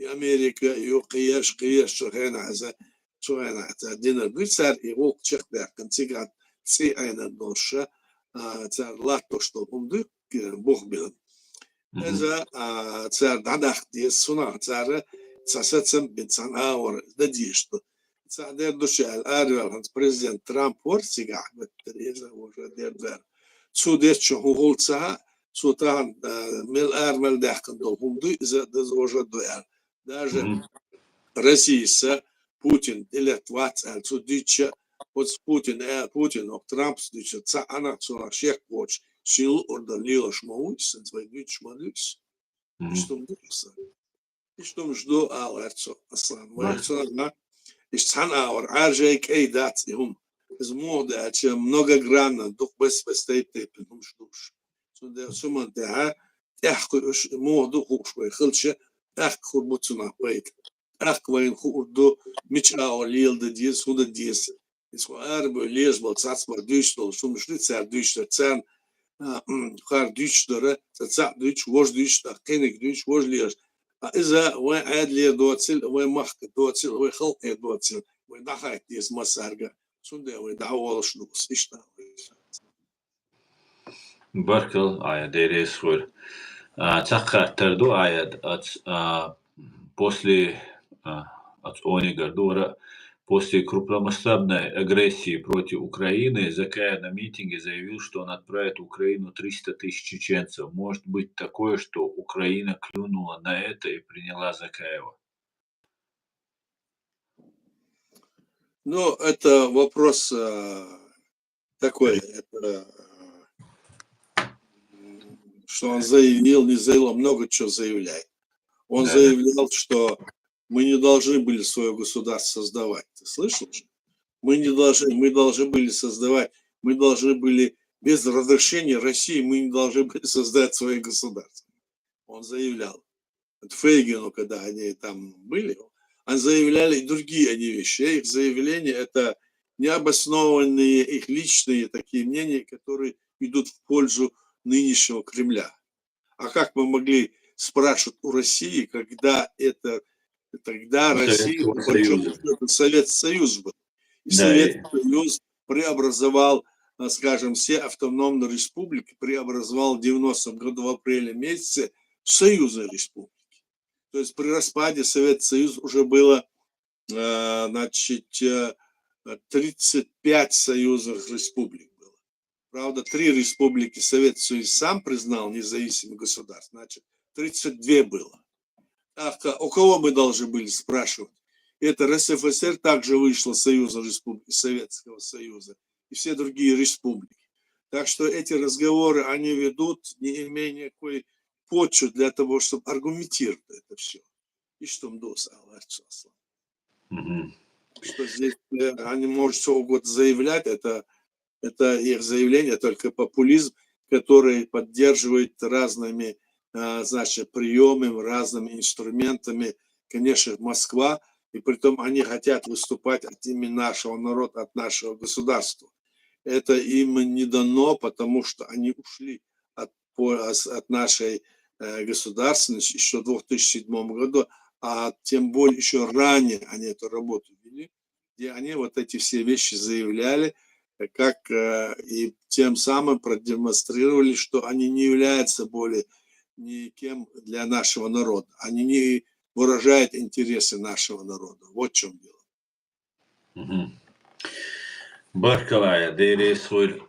امريكا يوقيش قيش هنا هذا دينا بيصير يوك تشخ داخ كنتيغات سي اين الدوشه تاع لاتوش تو بومدو بوخ بيل إذا صار عندك صناعة صار ساساتم بنسان أور دديشتو صار دوش الأريال عند بريزيدنت ترامب ورسيجا بتريزا وجدير ذا سو ديش هو صها سو تان مل أرمل داخل دوهم دو إذا دزوجة دوال даже Россия Путин или тват су дича вот Путин ок Трамп дича ца она цуна шех коч Шил орда лила шмаут, сенсвай гвит шмалюс. И что жду алерцо, аслан. Вайцо на ишцан аур, аржейк эй дат им. Из мода, че многогранно, дух беспестей тепен хум ждуш. Сунде суман теха, эхку моду хушвай хылче, эх хурбуцуна пейт. Эх квайн хурду мич аур лилда диес, худа диес. Иско арбо лезбал цацмар дюштол, сумшли цар дюштер цан, خار ديش دره تسع ديش وش ديش تقينك ديش وش ليش إذا وين عاد لي دوتسل وين مخ دوتسل وين خلق دوتسل وين دخلت ديس مسارجة سنده وين دعوة شنوس إيش ده Barkel дерес хор. Цаха терду от после от Онигардора после крупномасштабной агрессии против Украины Закая на митинге заявил, что он отправит в Украину 300 тысяч чеченцев. Может быть такое, что Украина клюнула на это и приняла Закаева? Ну, это вопрос такой, что он заявил, не заявил, а много чего заявляет. Он Да, да. заявлял, что мы не должны были свое государство создавать. Ты слышал же? Мы должны были создавать, мы должны были без разрешения России, мы не должны были создать свое государство. Он заявлял. Фейгину, когда они там были, они заявляли и другие они вещи. Их заявления – это необоснованные, их личные такие мнения, которые идут в пользу нынешнего Кремля. А как мы могли спрашивать у России, когда это, тогда У Россия, Советского по большому Союза. счету, Советский Союз был. И Да, Советский Союз преобразовал, скажем, все автономные республики, преобразовал в 90-м году в апреле месяце в союзные республики. То есть при распаде Советского Союза уже было, значит, 35 союзных республик было. Правда, 3 республики Советский Союз сам признал независимым государством, значит, 32 было. А у кого мы должны были спрашивать? Это РСФСР также вышла Союза Республики Советского Союза и все другие республики. Так что эти разговоры они ведут, не имея никакой почвы для того, чтобы аргументировать это все. И что Мгм. что здесь они могут что угодно заявлять, это их заявление, только популизм, который поддерживает разными, значит, приемами, разными инструментами, конечно, Москва, и притом они хотят выступать от имени нашего народа, от нашего государства. Это им не дано, потому что они ушли от нашей государственности еще в 2007 году, а тем более еще ранее они эту работу вели, где они вот эти все вещи заявляли, как и тем самым продемонстрировали, что они не являются более никем для нашего народа. Они не выражают интересы нашего народа. Вот в чем дело. Мгм. Barkalaya deres voor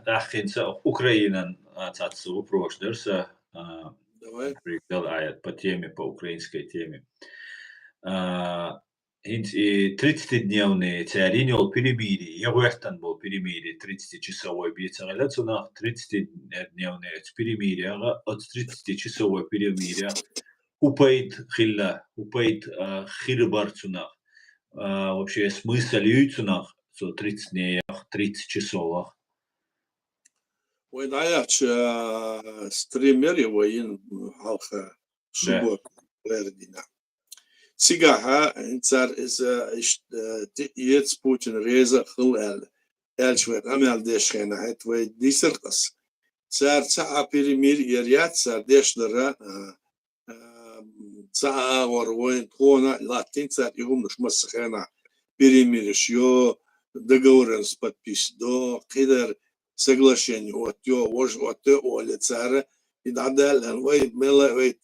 Ахинца Украина цацу прошлерса Давай. пригал аят по теме, по украинской теме. И 30-дневные царинил перемирие. Я уехтан был перемирие 30-часовой бейцагаля цунах 30-дневные перемирие. От 30-часовой перемирия упейт хилла, упейт хирбар цунах. Вообще смысл юйцунах, 30 дней, 30 часов. Ой, даяча стример его ин халха Да. субот вердина. Сигаха инцар из ец Путин реза хил эльчвет амел дешхена хет вей дисеркас. Цар ца перемир ярят цар дешлера ца ворвоин тона латин цар игум нуш масхена перемириш ё договор подпись до кидер соглашение от ё от оля цара и дадал вей мела вей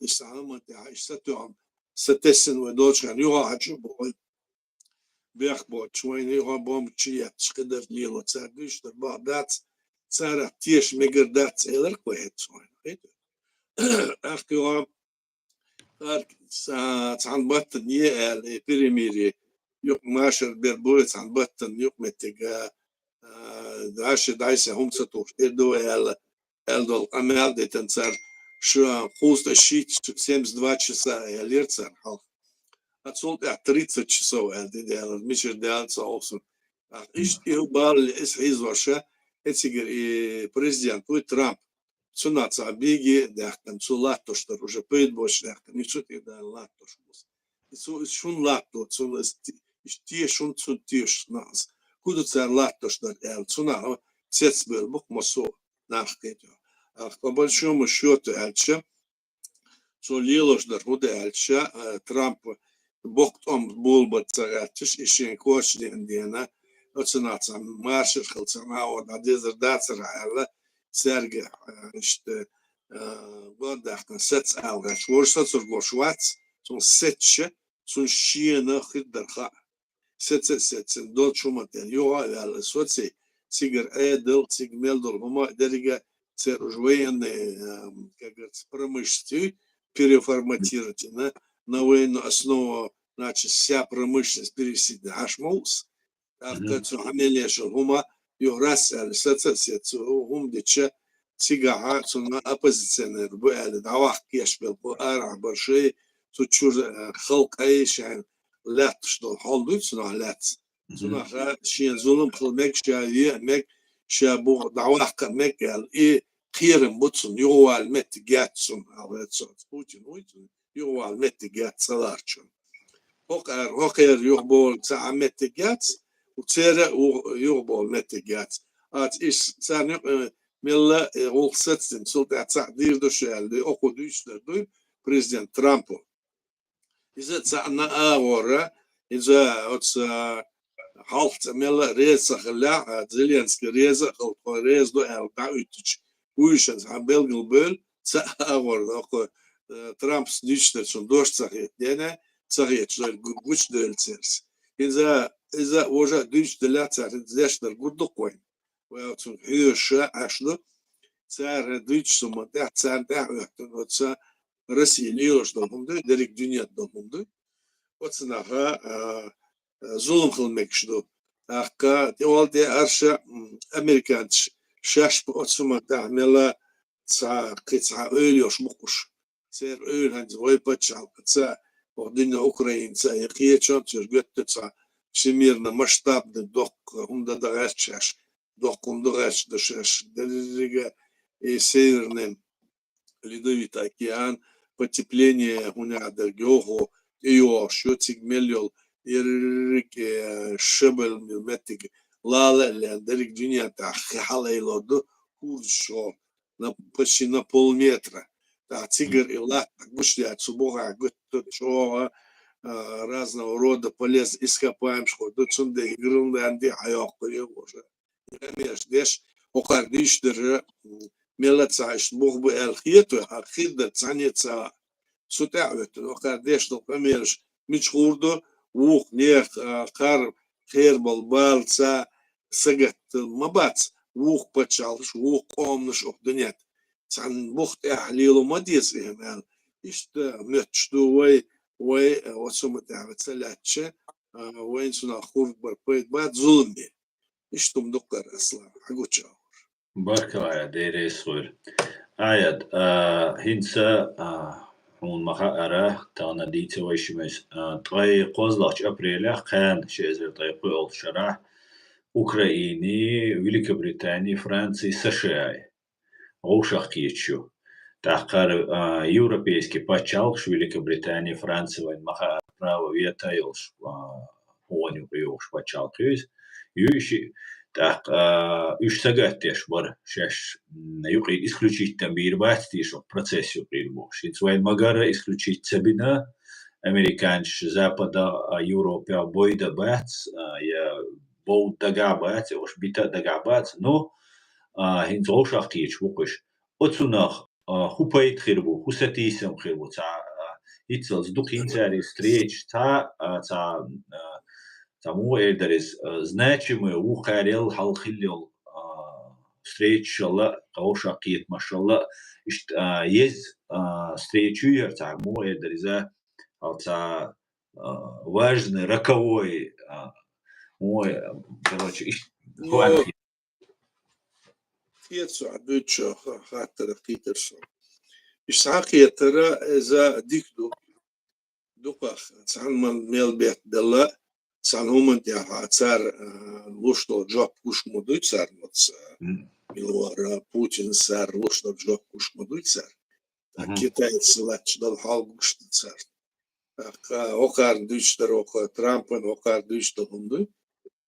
истамат айсатом ستسن ودوشان يوها عجبه بيخبط شوين يوها بومتشيات شقدر ليلو تساقش بعضات تسارع تيش مقردات سيلر كويت شوين أخي يوها عن بطن يال بريميري يوك ماشر بيربويت عن بطن يوك متقا دايسة هم ستوش إدو элдол амел де тенцар что хуста щит 72 часа лирцар хал отсюл 30 часов делал мишер делался олсун иш илбал is хизваша этигер и президент будет Трамп цунаца биги дахтан цулатто что уже пейт больше дахтан и что ты да латто что шун латто цун ти шун цун тиш нас куда цар латто что цуна цецбер бук мосо нахкетё. По большому счету, Эльча, что Лилошдар буде Эльча, Трамп боктом был бы царятиш, и Шенкоч Дена, оценаться маршер, хелцена, вот, а дезердация Элла, Серге, что годахтан сец Элга, шворса цургошвац, сон сетче, сон щиена хиддарха. Сец, дол чуматен, йоа, Элла, соци, цигер эдел, цигмелдол, хума, дерига, военные, как говорится, промышленности переформатировать на военную основу значит, вся промышленность перевести на Ашмаус. Так, Хамелешел, Хума, Юрас, Ассоциация, Хумдича, Сигаха, оппозиционер, Буэль, Давах, Кешбел, Ара, Баршей, Сучур, Халкай, Шайн, Лят, что холдует, сюда лят. Сюда, Шин, Зулум, Халмек, Шави, Мек, Шабу, Давах, Мек, и Хирем, Бутсун, Ювал, Мет, Гатсун, Путин, Ювал, Мет, Гат, Саларчун. Хокер, Юхбол, Мет, Гатс, وتسارع ويغبول نتيجات إيش صار ملا والستين سلطة تعديل دوشال دي أكو دوش دوي بريزيدنت ترامب إذا تصعنا ورا إذا حالت ملا رئيس خلا زيلينسكي رئيس خل رئيس دو تعيش ويشز عم بلغ بول ورا أكو ترامب دوش دوش صحيح دينا صحيح جوش دولتسيرس إذا وجد دوش دلات زاش درجود قوي ويعطون حيوش عشرة صار دوش ثم تحت صار تحت وتصا رسي نيوش ضمهم ده درك دنيا ضمهم ده وتصنعها ظلم خلمك شدو أحكا تقول ده أرشا أمريكان شاش بقصهم تعمل صار قطع أوليوش مقش صار أول هنز ويبتش على قطع ودنا أوكرين صار يقيتشون ترجع تصع всемирно масштабный док, дагачаш, док дагачаш, дальше и северный ледовитый океан, потепление уняда геохо, ио, шутик мельол, ирик шебел метик, лала, дерик дюня та халейлоду, куршо, почти на полметра. Та тигр и лак, гушли от субога, гутточо, разного рода полез ископаем, что тут сунда игрунда анди хаяк уже. Деш окардиш дер мелацаш бог бы алхиту, алхит дер цаница сутаут, окардеш то померш мичхурдо, ух нех кар хербал балца сагат мабац, ух пачалш, ух комнаш охдунят. Цан бухт ахлилу мадис имел. Ишта мечтуй وصوم تعب تسلاتشة وين سنا خوف بربيت بعد ظلمي إيش تم دكتور أصلا حقول شاور بارك الله يا ديري صور آيات هنسا هون مخا تانا ديتي ويشمس طي قوزلاش أبريل كان شيء طي قول شرح أوكراني ويلك بريطاني فرنسي سشاي غوشخ كيتشو تحقر европейский пачалш Великобритании, Франции, вайн маха право вета илш оню илш пачалкыз юши так үш сагаттеш бар шаш юқи исключительно бирбат тиш процесс юқилбош вайн магара исключить сабина американш запада Европа бойда бат я бод дагабат ош бита дагабат но хин зошахтич вукыш отсунах хупайт хирбу, хусатисам хирбу, ца ицелс духинцари встреч, ца муэрдарис значимый ухарел халхилел встреч шалла каушакиет машалла есть встречу ца муэрдариза ца важный роковой мой короче Tieto aducho hatara Peterson. Isaki tera za dikdu duka sanman melbet della sanhuman ya hatsar lushto job kushmudu tsar mots milwara Putin sar lushto job kushmudu tsar Китай слач дал халгушт tsar okar düştür okar Trump'ın okar düştü hundu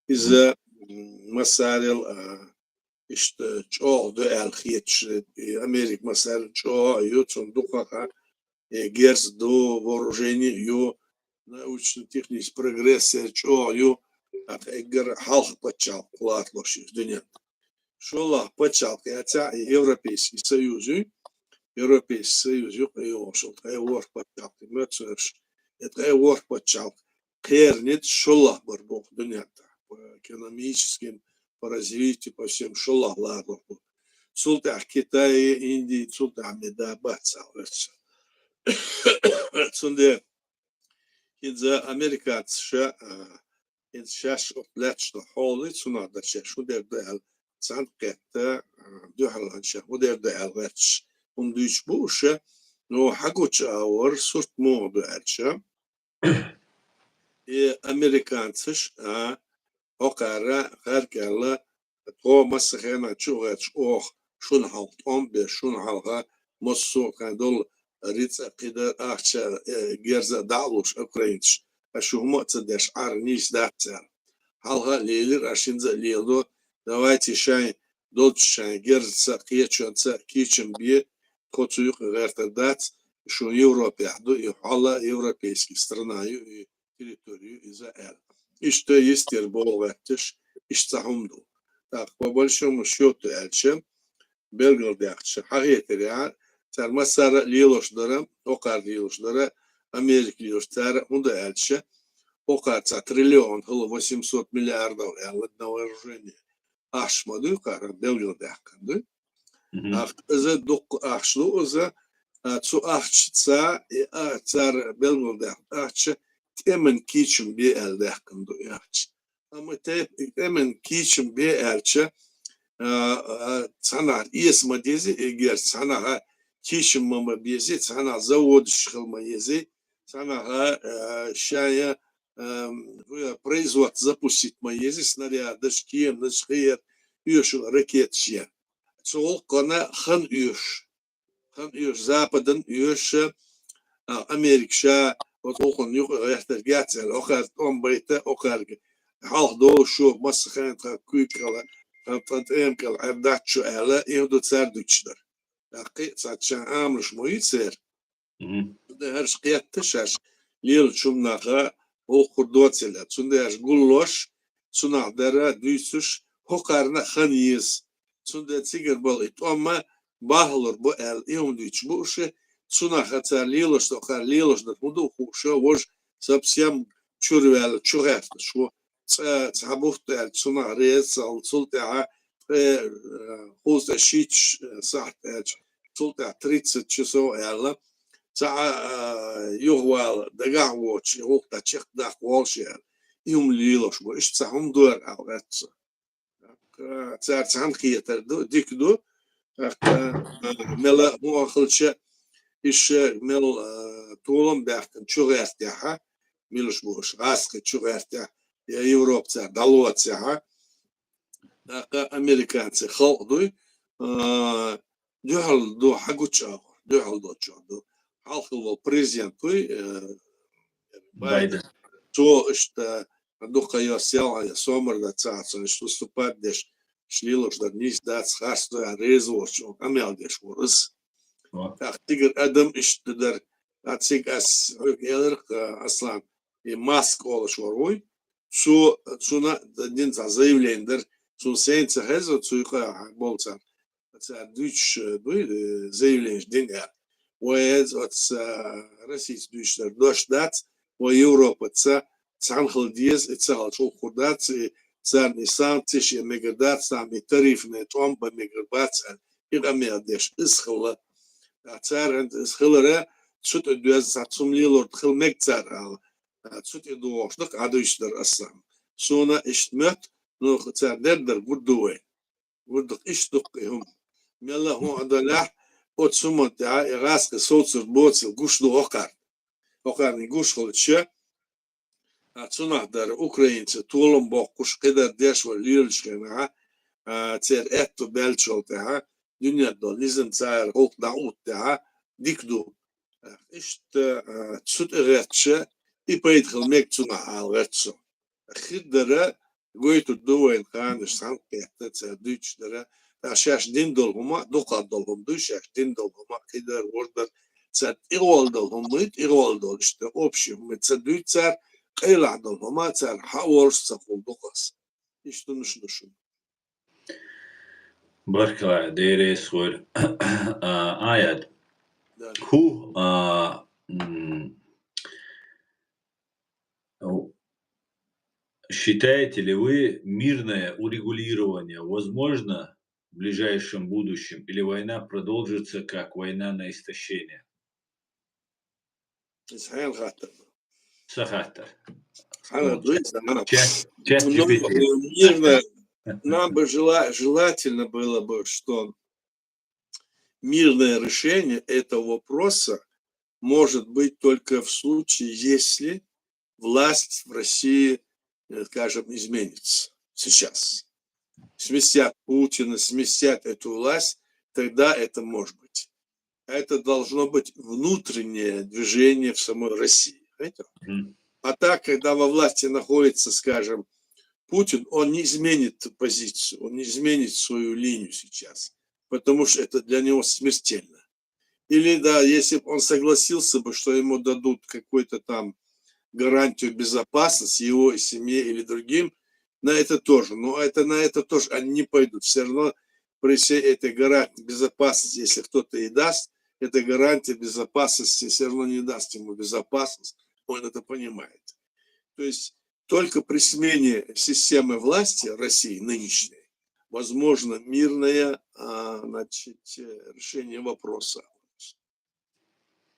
iza masaril işte çoğu da elhiyetçi Amerik mesela çoğu yutsun dukaha gerz do вооружений ю научно-технический прогресс çoğu ю egger halk paçal kulaatloş dünya şola paçal ya Европейский Союз yok yok work paçal mötür et work paçal кернет şola var bu dünyada экономическим по развитию, по всем шолах ладно. Султан Китая, Индии, Султан Медабаца. Сунде إذا أمريكا تشا إن شاش لاتش حولي سنا دا شاش ودير دا سان قطة دوحل أنشا ودير دا لاتش دوش بوش نو حقوش أور صوت مو دوالشا أمريكان تش أقرا غير تو مسخنا تشوغش أوه شون حالت بشون حالها مصو كان دول ريتس قدر أخشى جرزة دعوش أوكرانيش أشوف ما تصدقش عرنيش داتر حالها ليلر عشان ذا ليلو دواتي شاي دولش شاي جرزة قيتشون كيتشن بيه كوتسويق غير تدات شو يوروبي حدو يحالا يوروبيسكي страна территорию Израиля. И что есть терболвертиш, и что хамду. Так, по большому счету, Эльче, Белгородякче, Хагетериар, цар Масара Лилошдара, Окар Лилошдара, Америка Лилошдара, Уда Эльче, Окар триллион, 800 миллиардов на вооружение. Ашмаду, Кара, Белгородяканду. Ах, за дук Ахшлу, за цу Ахчца, и цар Белгородякче, Temen kiçim bir elde hakkında yaç. Ama temen kiçim bir elçe sana isma dizi eğer sana kiçim mama bizi sana zavod şılma yezi sana şaya производ запустить моези снаряды шкием на шкиер юш ракет шия. Сол кона хан юш западın юш Amerika وتوقن يحتاج أخر أم بيته أخر حال دو شو مسخن تكوي كلا تنتم كلا عبدات شو ألا يهدو تصير دوتشدر لقي ساتشان عاملش مو يصير ده هرش قيات تشاش ليل شو مناخا هو خدوات سلا تسند هرش قولوش سنع درا دويسوش هو قارنا خنيس تسند تيجر باليت أما باهلر بو أل يوم دوتش بوشه Цуна хотя лилош, то хар лилош на туду хушо вож совсем чурвел чурефт, что цабухте цуна рез ал цулта хуста шич сахт цулта 30 часов элла ца ювал дагавоч юхта чех дах волшер юм лилош вож цахум дур алгатс цар цанхиетер дикду мела муахлча إيش مل طولم بيحكي شو غيرتها ملوش بوش غاسك شو غيرتها يا يوروب تاع دلوات تاعها أمريكان تاع خلقدوي جهل دو حقو تشاو جهل دو تشاو دو حالخلو بريزيانتوي Байден. تو إشت دو قياسيال يا سومر دا تاع إشتو سوبات ديش شليلوش دا نيش دا تخاستو يا ريزوش أميال ديش ورس تيجر أدم إشتدر أتسيق أس يلر أصلاً ماسك ولا شوروي شو شونا دين زايفلندر شو سينس هذا شو يقع بولتر دوتش دوي زايفلنج دين ويز أتس رسيس دوتشر دوش دات ويوروبا تسا تسانخل ديز تسال شو خدات تسار نيسان تشي ميجردات سامي تاريف نتوم بميجربات يغمي أديش إسخلا Цар схылыра чут өдөз сатсум лилор хылмек цар ал чут эдуоштук адыштыр ассам сона иштмет ну цар дердер гудуэ гудук иштук юм мела ху адалах от сумот ираск соцур боцил гушлу окар ни гушхолче цунахдар украинцы толом бокуш кедар дешва лилшкена цер этто белчолта dünyada nizam zar olk naut da dikdu ist tsut eretche ipayt khilmek tsuna alretso khidara goytu doen kan san qetta tsadichdara ashash dindol huma doqadol hum dushash dindol huma qidar order tsad iroldol humit iroldol işte option mit tsaditsar qeladol huma tsar hawors tsaqul doqas işte nuşnuşun Barka deres var ayad. Hu считаете ли вы мирное урегулирование возможно в ближайшем будущем или война продолжится как война на истощение? Сахаттер. Она, Чат ну, GPT. мирно, нам бы желательно было бы, что мирное решение этого вопроса может быть только в случае, если власть в России, скажем, изменится сейчас. Сместят Путина, сместят эту власть, тогда это может быть. Это должно быть внутреннее движение в самой России. Понимаете? А так, когда во власти находится, скажем, Путин, он не изменит позицию, он не изменит свою линию сейчас, потому что это для него смертельно. Или, да, если бы он согласился бы, что ему дадут какую-то там гарантию безопасности его семье или другим, на это тоже. Но на это тоже они не пойдут. Все равно при всей этой гарантии безопасности, если кто-то и даст, эта гарантия безопасности все равно не даст ему безопасность. Он это понимает. То есть только при смене системы власти России нынешней возможно мирное решение вопроса.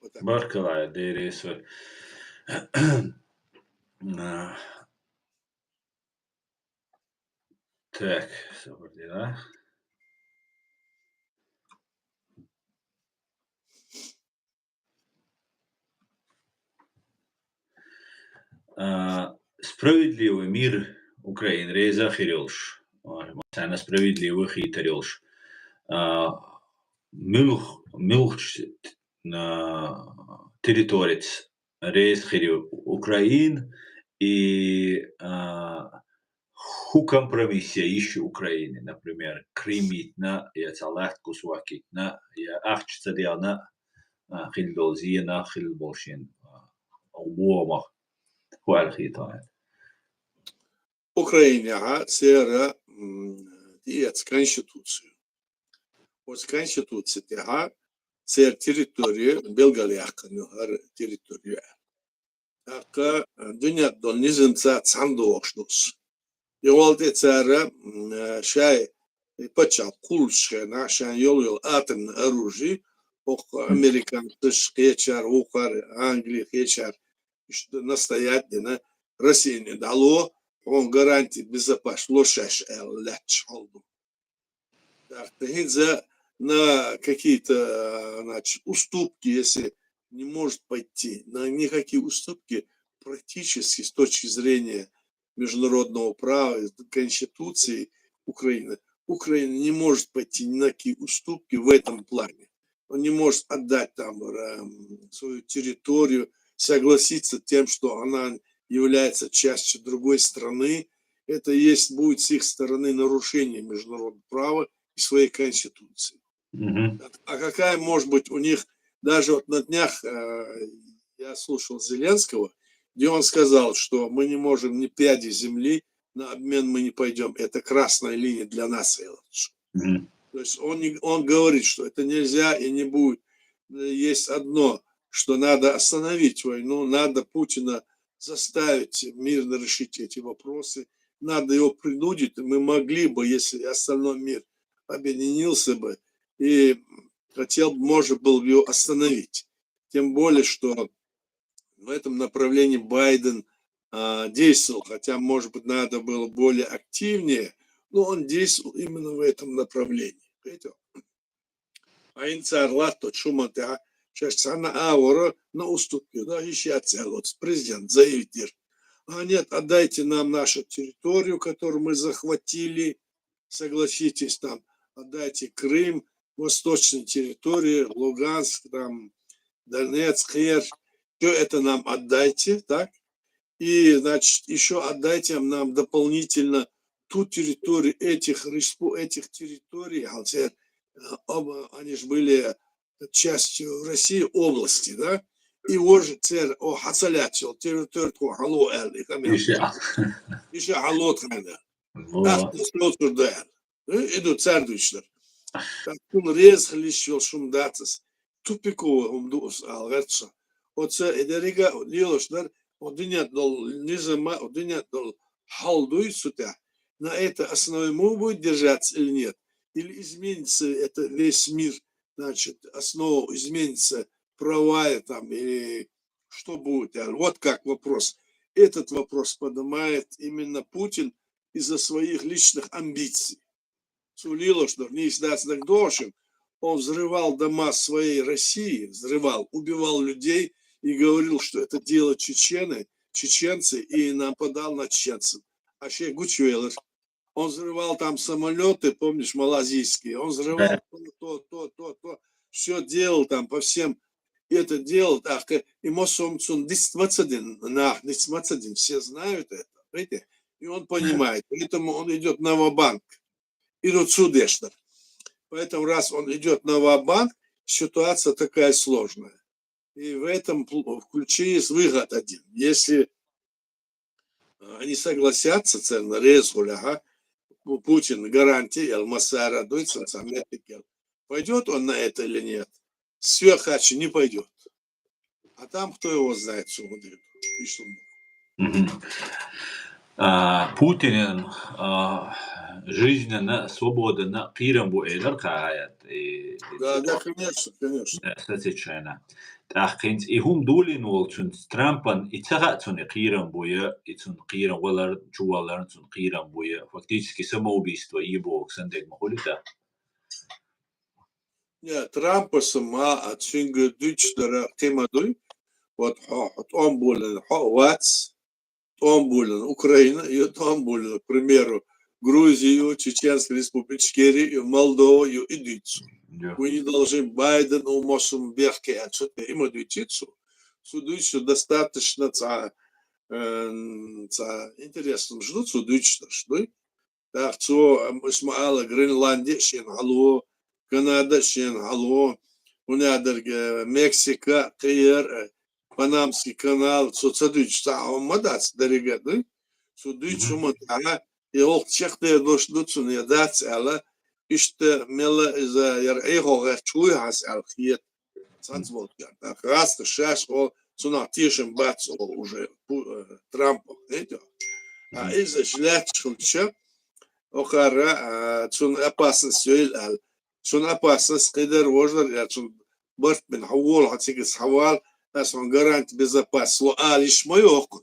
Вот так. Barkalaya, Deiris var. Так, собственно. Справедливый мир Украины Рейза Хирилш. Sana справедливый хитарилш. Милх на территории Рейз Хирил Украин и ху компромиссия ищу Украины, например, Кримитна, я Цалахт Кусвакитна, я Ахчцадиана, Хильдолзина, Хильбошин, Уомах, Хуальхитает. Україна це діє Конституцію. Ось Конституція це територія, Белгалияқның територия. Ақы дүниеде низимца цандуошнус. Yolda цара шай почал кулшена, шай yol атомное оружие, американцы хечар, Англия хечар, что настоятельно Россия не дало, он гарантии безопасности лошадь. Так, на какие-то уступки, если не может пойти, на никакие уступки практически с точки зрения международного права, Конституции Украины. Украина не может пойти ни на какие уступки в этом плане. Он не может отдать там свою территорию, согласиться с тем, что она является частью другой страны. Это будет с их стороны нарушение международного права и своей Конституции. А какая может быть у них, даже вот на днях я слушал Зеленского, где он сказал, что мы не можем ни пяди земли, на обмен мы не пойдем. Это красная линия для нас. То есть он говорит, что это нельзя и не будет. Есть одно, что надо остановить войну, надо Путина заставить мирно решить эти вопросы, надо его принудить. Мы могли бы, если остальной мир объединился бы и хотел бы, может был бы его остановить. Тем более, что в этом направлении Байден действовал, хотя, может быть, надо было более активнее, но он действовал именно в этом направлении. А инцарлато шумата сейчас она аура на уступки, да, еще целот президент заявит, а нет, отдайте нам нашу территорию, которую мы захватили, согласитесь там, отдайте Крым, восточные территории, Луганск, там, Донецк, Херсон. Все это нам отдайте, так? И, значит, еще отдайте нам дополнительно ту территорию этих территорий, они же были частью России, области, да? И уже хасалячил территорию хало еще халот хана. Так, идут цардучлар. Так, он резал еще шумдатас. Тупиково умдус алгатса. Оце эдерига лилошдар одинят дол низама одинят дол халдуйсута. На это основе будет держаться или нет? Или изменится это весь мир, значит, основа изменится права там или что будет? Вот как вопрос. Этот вопрос поднимает именно Путин из-за своих личных амбиций. Сулило, что не издаться дошим. Он взрывал дома своей России, взрывал, убивал людей и говорил, что это дело чеченцы, и нападал на чеченцев. А ще Гучуэлер. Он взрывал там самолеты, помнишь, малазийские. Он взрывал то. Все делал там по всем. Это делал так. И Мосомцун дисмацадин, все знают это. Видите? И он понимает. Поэтому он идет на ва-банк. Идут судешно. Поэтому раз он идет на ва-банк, ситуация такая сложная. И в этом ключе есть выход один. Если они согласятся, ценно резгуля, Путин гарантии, Алмасара, Дуйцен, пойдет он на это или нет? Сверхачи не пойдет. А там кто его знает, что будет. Путин жизненно, свободно, пиром буэлэр каят. Да, конечно. Сатичайна. Тахкинс и хум дулин волчун Трампан и цагатун пиром буя, и цун пиром валар, чувалар, цун пиром буя. Фактически самоубийство ебок, сандек махулита. Нет, Трампа сама отсюда дучдара темадуй. Вот он болен, Вац, он болен, Украина, и он болен, к примеру, Грузию, Чеченскую республику, Молдову и Дицу. Вы не должны Байден умосом бехке отсюда ему дучицу. Судучу достаточно интересно ждут судучно, что? Так, что Исмаила Гренландия, Шенгалу, Канада, Шенгалу, Мексика, Каир, Панамский канал, соцадыч, сам мадац дорога, да? Судыч уматана, и олчехте дошдуцу не дац, ала, иште мела из-за ярэйхога чуйхас алхиет, санцволчан. Так, раз, шаш, о, цуна тишем бац, уже Трампа, видите? А из-за шлять шульча, охара, цун опасность, цун опасность, кайдар вождар, цун барт бен хавол, хатсигис хавал, он гарант безопасности. А лишь моёк.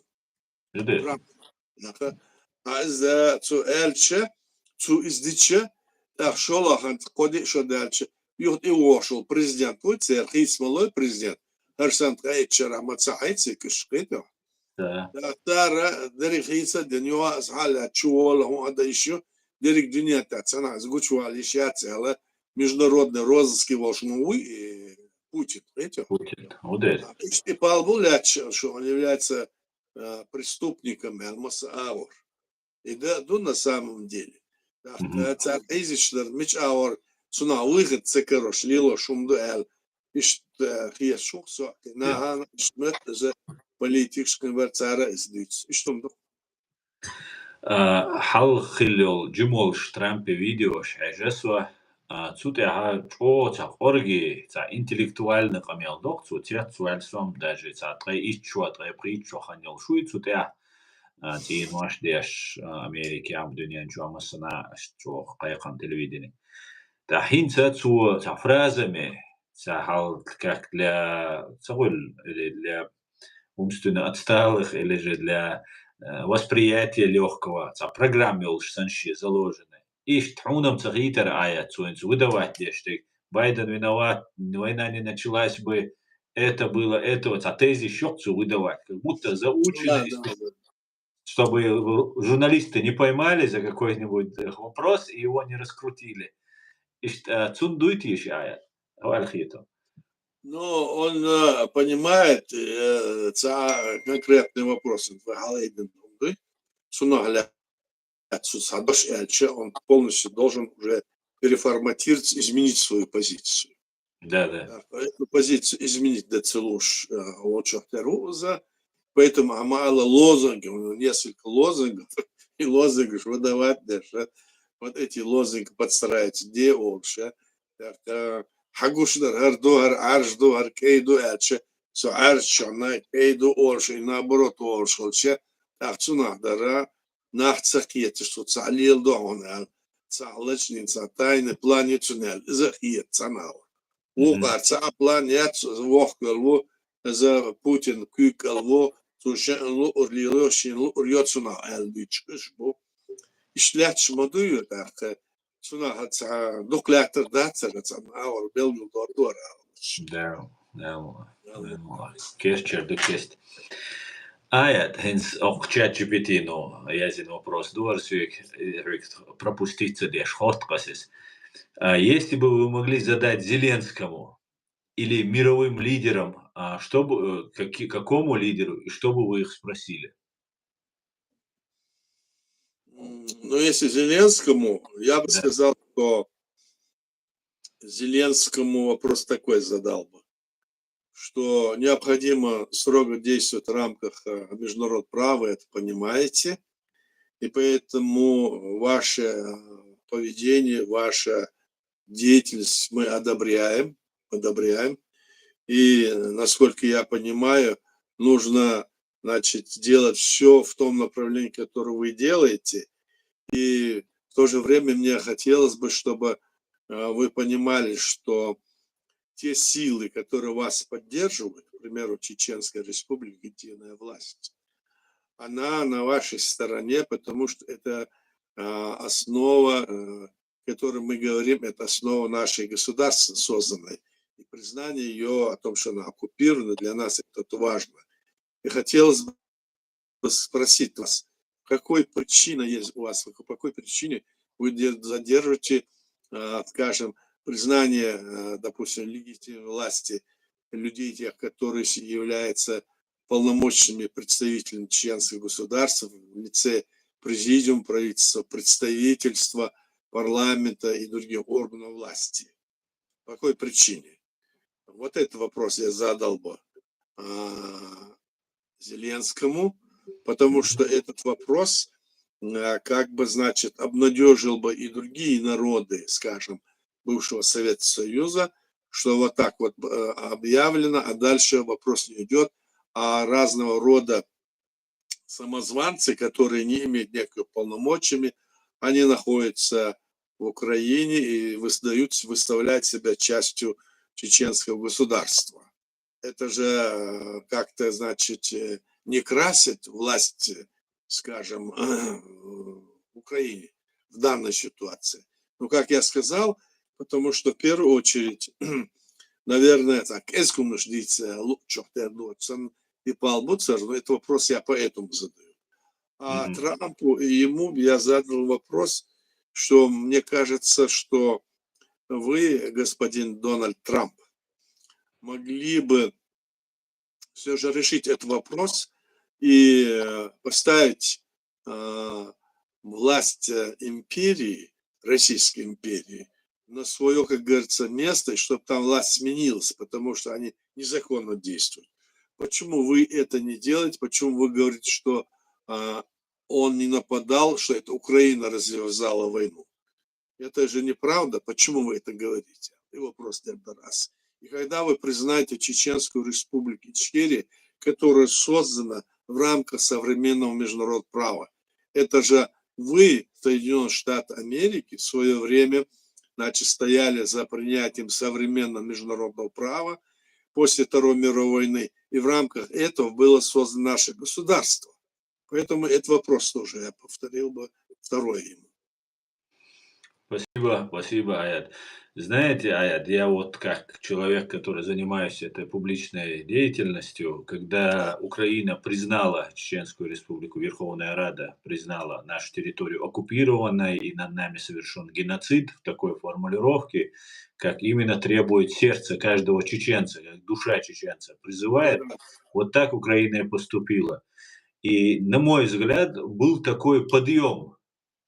А за цу эльче, цу издиче, так шолахант коди шо дальше. Юхт и вошел президент. Вот церхис малой президент. Арсант кайчера мацайцы кишкито. Да. Тара дерихиса деньюа схаля чуола он это еще дерих дюня тацана сгучуали щацела международный розыски волшмуй Путин, видите? Путин, ударь. И Палбулять, что он является преступником Алмас-Аур. И да, на самом деле. Царь Эйзишлер, Мич Аур, Суна выход цекерош, лило шумдуэл. И что я шуксо, на шмет за политическим царя издыц. И что حل خلل جمول شترامب فيديوش عجسوا تسوتها تا قرجي تا интеллектуально قميل دوق تسوتها تسوال سوم داجي تا تغي إيشوا تغي بريتشو خانيل شوي تسوتها تين واش ديش أمريكا عم دنيا نجوا مسنا شتو قيقان تلفزيوني تا حين تسو تا فرازة مي تا حل كاك لا تقول لا умственно отсталых или же для восприятия легкого, программе уж санши заложены. И штхуном цахитер аят цуинц выдавать дештик. Байден виноват, война не началась бы, это было, это вот, а тези щекцу выдавать, как будто заучено, чтобы журналисты не поймали за какой-нибудь вопрос и его не раскрутили. И цундуйте еще аят, вальхиту. Но он понимает конкретные вопросы. Он полностью должен уже переформатировать, изменить свою позицию. Да. Эту позицию изменить до целуш поэтому мало лозунгов, несколько лозунгов, и лозунгов выдавать даже. Вот эти лозунги подстраиваются, где лучше. Хагушдар хардуар арждуар кейду элче со арчана кейду орше наоборот оршолче ахцуна дара нахцакиет что цалил донал цалочнин цатайны планетунел захиет цанал угарца планет вохкалу за Путин кюк алво тушенлу урлилошинлу урьотсуна элбич bu işletmediyor da suna hatta doklatır da tsagatan ağır belgül doğru. Да, да, кешчер да кест. Hens auch ChatGPT no, yazin вопрос дуарсюк, пропустить цедеш хоткасис. Если бы вы могли задать Зеленскому или мировым лидерам, что бы, какому лидеру, и что бы вы их спросили? Но если Зеленскому, я бы Да. сказал, что Зеленскому вопрос такой задал бы, что необходимо строго действовать в рамках международного права, это понимаете, и поэтому ваше поведение, ваша деятельность мы одобряем, и, насколько я понимаю, нужно, значит, делать все в том направлении, которое вы делаете, и в то же время мне хотелось бы, чтобы вы понимали, что те силы, которые вас поддерживают, к примеру, Чеченская республика, единая власть, она на вашей стороне, потому что это основа, о которой мы говорим, это основа нашей государства созданной. И признание ее о том, что она оккупирована, для нас это важно. И хотелось бы спросить вас, какой причина есть у вас, по какой причине вы задерживаете, скажем, признание, допустим, легитимной власти людей, тех, которые являются полномочными представителями чеченского государства в лице президиума правительства, представительства, парламента и других органов власти. По какой причине? Вот этот вопрос я задал бы Зеленскому, потому что этот вопрос как бы, значит, обнадежил бы и другие народы, скажем, бывшего Советского Союза, что вот так вот объявлено, а дальше вопрос не идет, а разного рода самозванцы, которые не имеют никаких полномочий, они находятся в Украине и выставляют себя частью чеченского государства. Это же как-то, значит, не красит власть, скажем, в Украине в данной ситуации. Ну, как я сказал, потому что в первую очередь, наверное, так, эскум ждите лучше и Палбуцер, но это вопрос я поэтому задаю. А Трампу и ему я задал вопрос, что мне кажется, что вы, господин Дональд Трамп, могли бы все же решить этот вопрос и поставить власть империи, Российской империи, на свое, как говорится, место, и чтобы там власть сменилась, потому что они незаконно действуют. Почему вы это не делаете? Почему вы говорите, что он не нападал, что это Украина развязала войну? Это же неправда. Почему вы это говорите? И вопрос тогда раз. И когда вы признаете Чеченскую республику Ичкерия, которая создана в рамках современного международного права, это же вы, Соединенные Штаты Америки, в свое время, значит, стояли за принятием современного международного права после Второй мировой войны, и в рамках этого было создано наше государство. Поэтому этот вопрос тоже я повторил бы второй ему. Спасибо, Аят. Знаете, Аят, я вот как человек, который занимаюсь этой публичной деятельностью, когда Украина признала Чеченскую республику, Верховная Рада признала нашу территорию оккупированной и над нами совершен геноцид в такой формулировке, как именно требует сердце каждого чеченца, как душа чеченца призывает, вот так Украина и поступила. И, на мой взгляд, был такой подъем,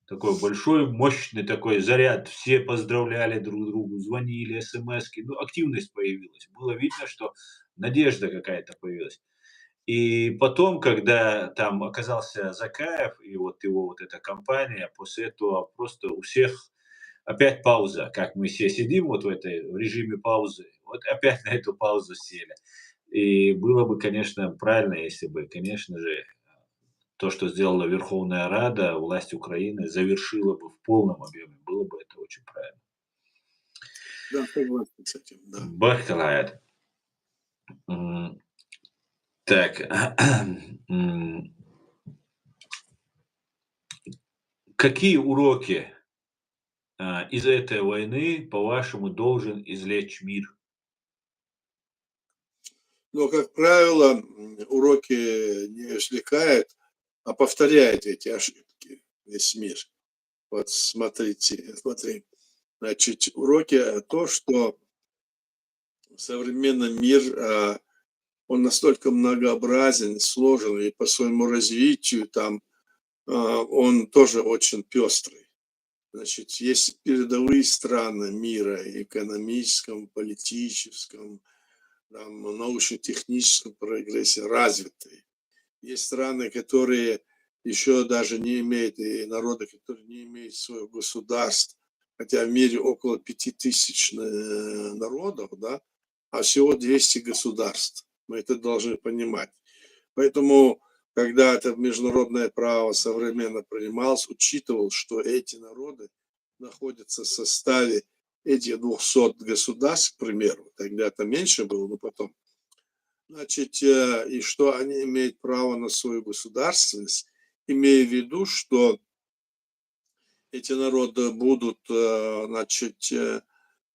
такой большой, мощный такой заряд. Все поздравляли друг друга, звонили, смски. Ну, активность появилась. Было видно, что надежда какая-то появилась. И потом, когда там оказался Закаев и вот его вот эта компания, после этого просто у всех опять пауза. Как мы все сидим вот в режиме паузы, вот опять на эту паузу сели. И было бы, конечно, правильно, если бы, конечно же, то, что сделала Верховная Рада, власть Украины, завершила бы в полном объеме. Было бы это очень правильно. Да, согласен с этим, да. Бархалаят. Так, какие уроки из этой войны, по-вашему, должен извлечь мир? Но, как правило, уроки не извлекает, а повторяет эти ошибки весь мир. Вот смотри. Значит, уроки то, что современный мир, он настолько многообразен, сложен, и по своему развитию там он тоже очень пестрый. Значит, есть передовые страны мира, экономическом, политическом, там, научно-техническом прогрессе развитые. Есть страны, которые еще даже не имеют, и народы, которые не имеют своего государства, хотя в мире около 5000 народов, да, а всего 200 государств. Мы это должны понимать. Поэтому, когда это международное право современно принималось, учитывал, что эти народы находятся в составе этих 200 государств, к примеру, тогда-то меньше было, но потом, значит, и что они имеют право на свою государственность, имея в виду, что эти народы будут, значит,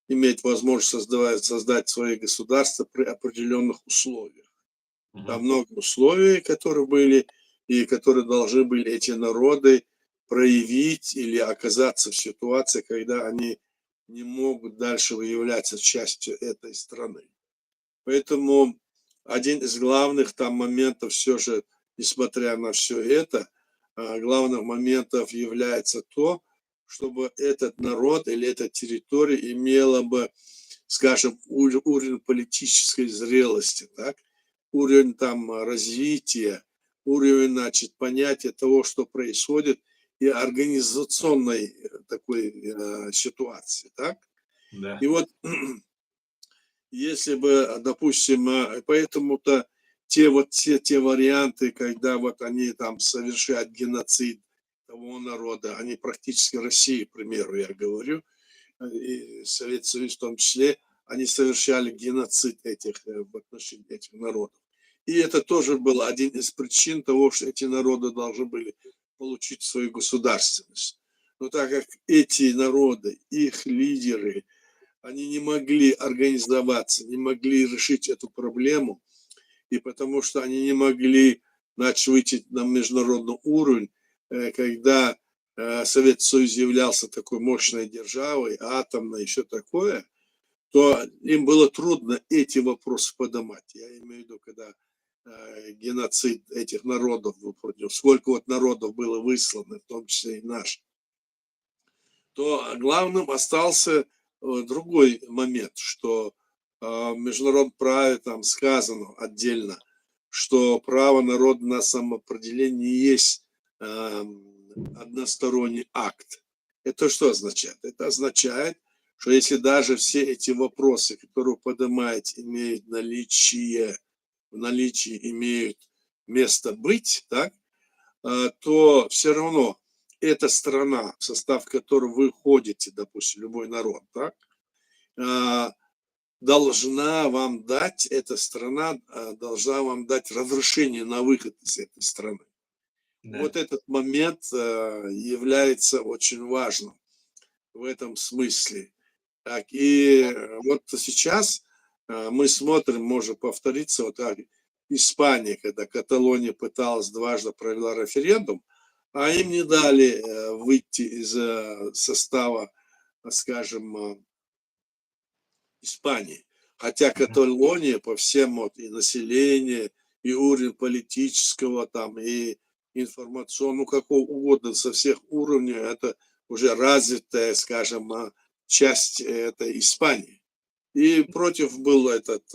иметь возможность создать свои государства при определенных условиях. Там Мгм. много условий, которые были, и которые должны были эти народы проявить или оказаться в ситуации, когда они не могут дальше являться частью этой страны. Поэтому один из главных там моментов все же, несмотря на все это, главных моментов является то, чтобы этот народ или эта территория имела бы, скажем, уровень политической зрелости, так? Уровень там развития, уровень, значит, понятия того, что происходит, и организационной такой ситуации, так? Да. И вот если бы, допустим, поэтому-то те варианты, когда вот они там совершают геноцид того народа, они практически России, к примеру, я говорю, и Советский Союз в том числе, они совершали геноцид в отношении этих народов. И это тоже был один из причин того, что эти народы должны были получить свою государственность. Но так как эти народы, их лидеры, они не могли организоваться, не могли решить эту проблему, и потому что они не могли, значит, выйти на международный уровень, когда Советский Союз являлся такой мощной державой, атомной, еще такое, то им было трудно эти вопросы поднимать. Я имею в виду, когда геноцид этих народов, сколько вот народов было выслано, в том числе и наш, то главным остался другой момент, что в международном праве там сказано отдельно, что право народа на самоопределение не есть односторонний акт. Это что означает? Это означает, что если даже все эти вопросы, которые вы поднимаете, имеют в наличии имеют место быть, так, то все равно эта страна, в состав которой вы входите, допустим, любой народ, так, должна вам дать, эта страна должна вам дать разрешение на выход из этой страны. Да. Вот этот момент является очень важным в этом смысле. Так, и вот сейчас мы смотрим, может повториться, вот так, Испания, когда Каталония пыталась дважды провела референдум, а им не дали выйти из состава, скажем, Испании. Хотя Мгм. Каталония по всем вот и население, и уровень политического там, и информационного, ну какого угодно, со всех уровней, это уже развитая, скажем, часть этой Испании. И против был этот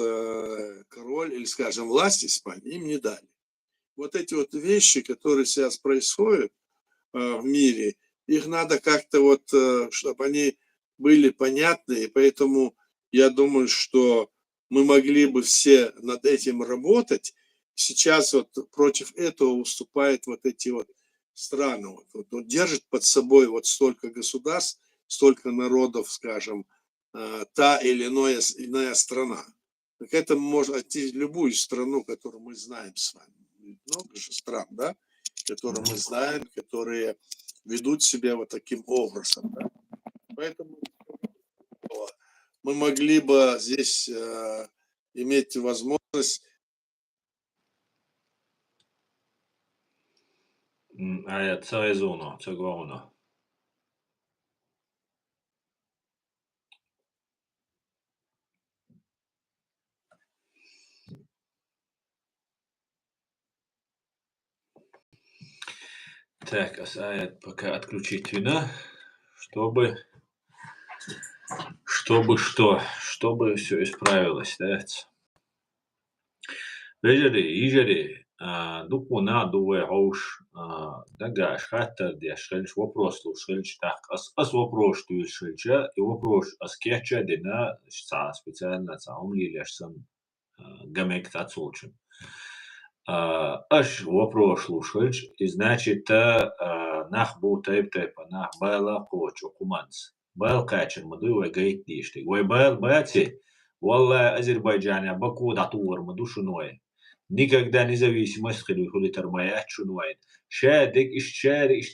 король, или, скажем, власть Испании, им не дали. Вот эти вот вещи, которые сейчас происходят в мире, их надо как-то вот, чтобы они были понятны, и поэтому я думаю, что мы могли бы все над этим работать. Сейчас вот против этого выступают вот эти вот страны, вот держит под собой вот столько государств, столько народов, скажем, та или иная страна. Так это можно отнести любую страну, которую мы знаем с вами. Много же стран, да, которые мы знаем, которые ведут себя вот таким образом. Да? Поэтому мы могли бы здесь иметь возможность. Co jest ono? Czego ono? Так, пока отключить вина, чтобы все исправилось, да? Ежели, дупуна, дуэ хоуш, дага, шхаттер, де шхельш, вопрос шхельш, так, ас вопрос, что есть шхельча, и вопрос, скетча, дина, специально, умли лишь сам гамек тацулчин. Аш вопрос слушаешь, и значит, нах бу тайп-тайпа, нах байла коч, окуманц. Байл качер, мадуй, вай гайт дишти. Вай байл бати, валла Азербайджане, Баку датур, маду шунуай. Никогда независимость хилу хулитар маят шунуай. Шадик иш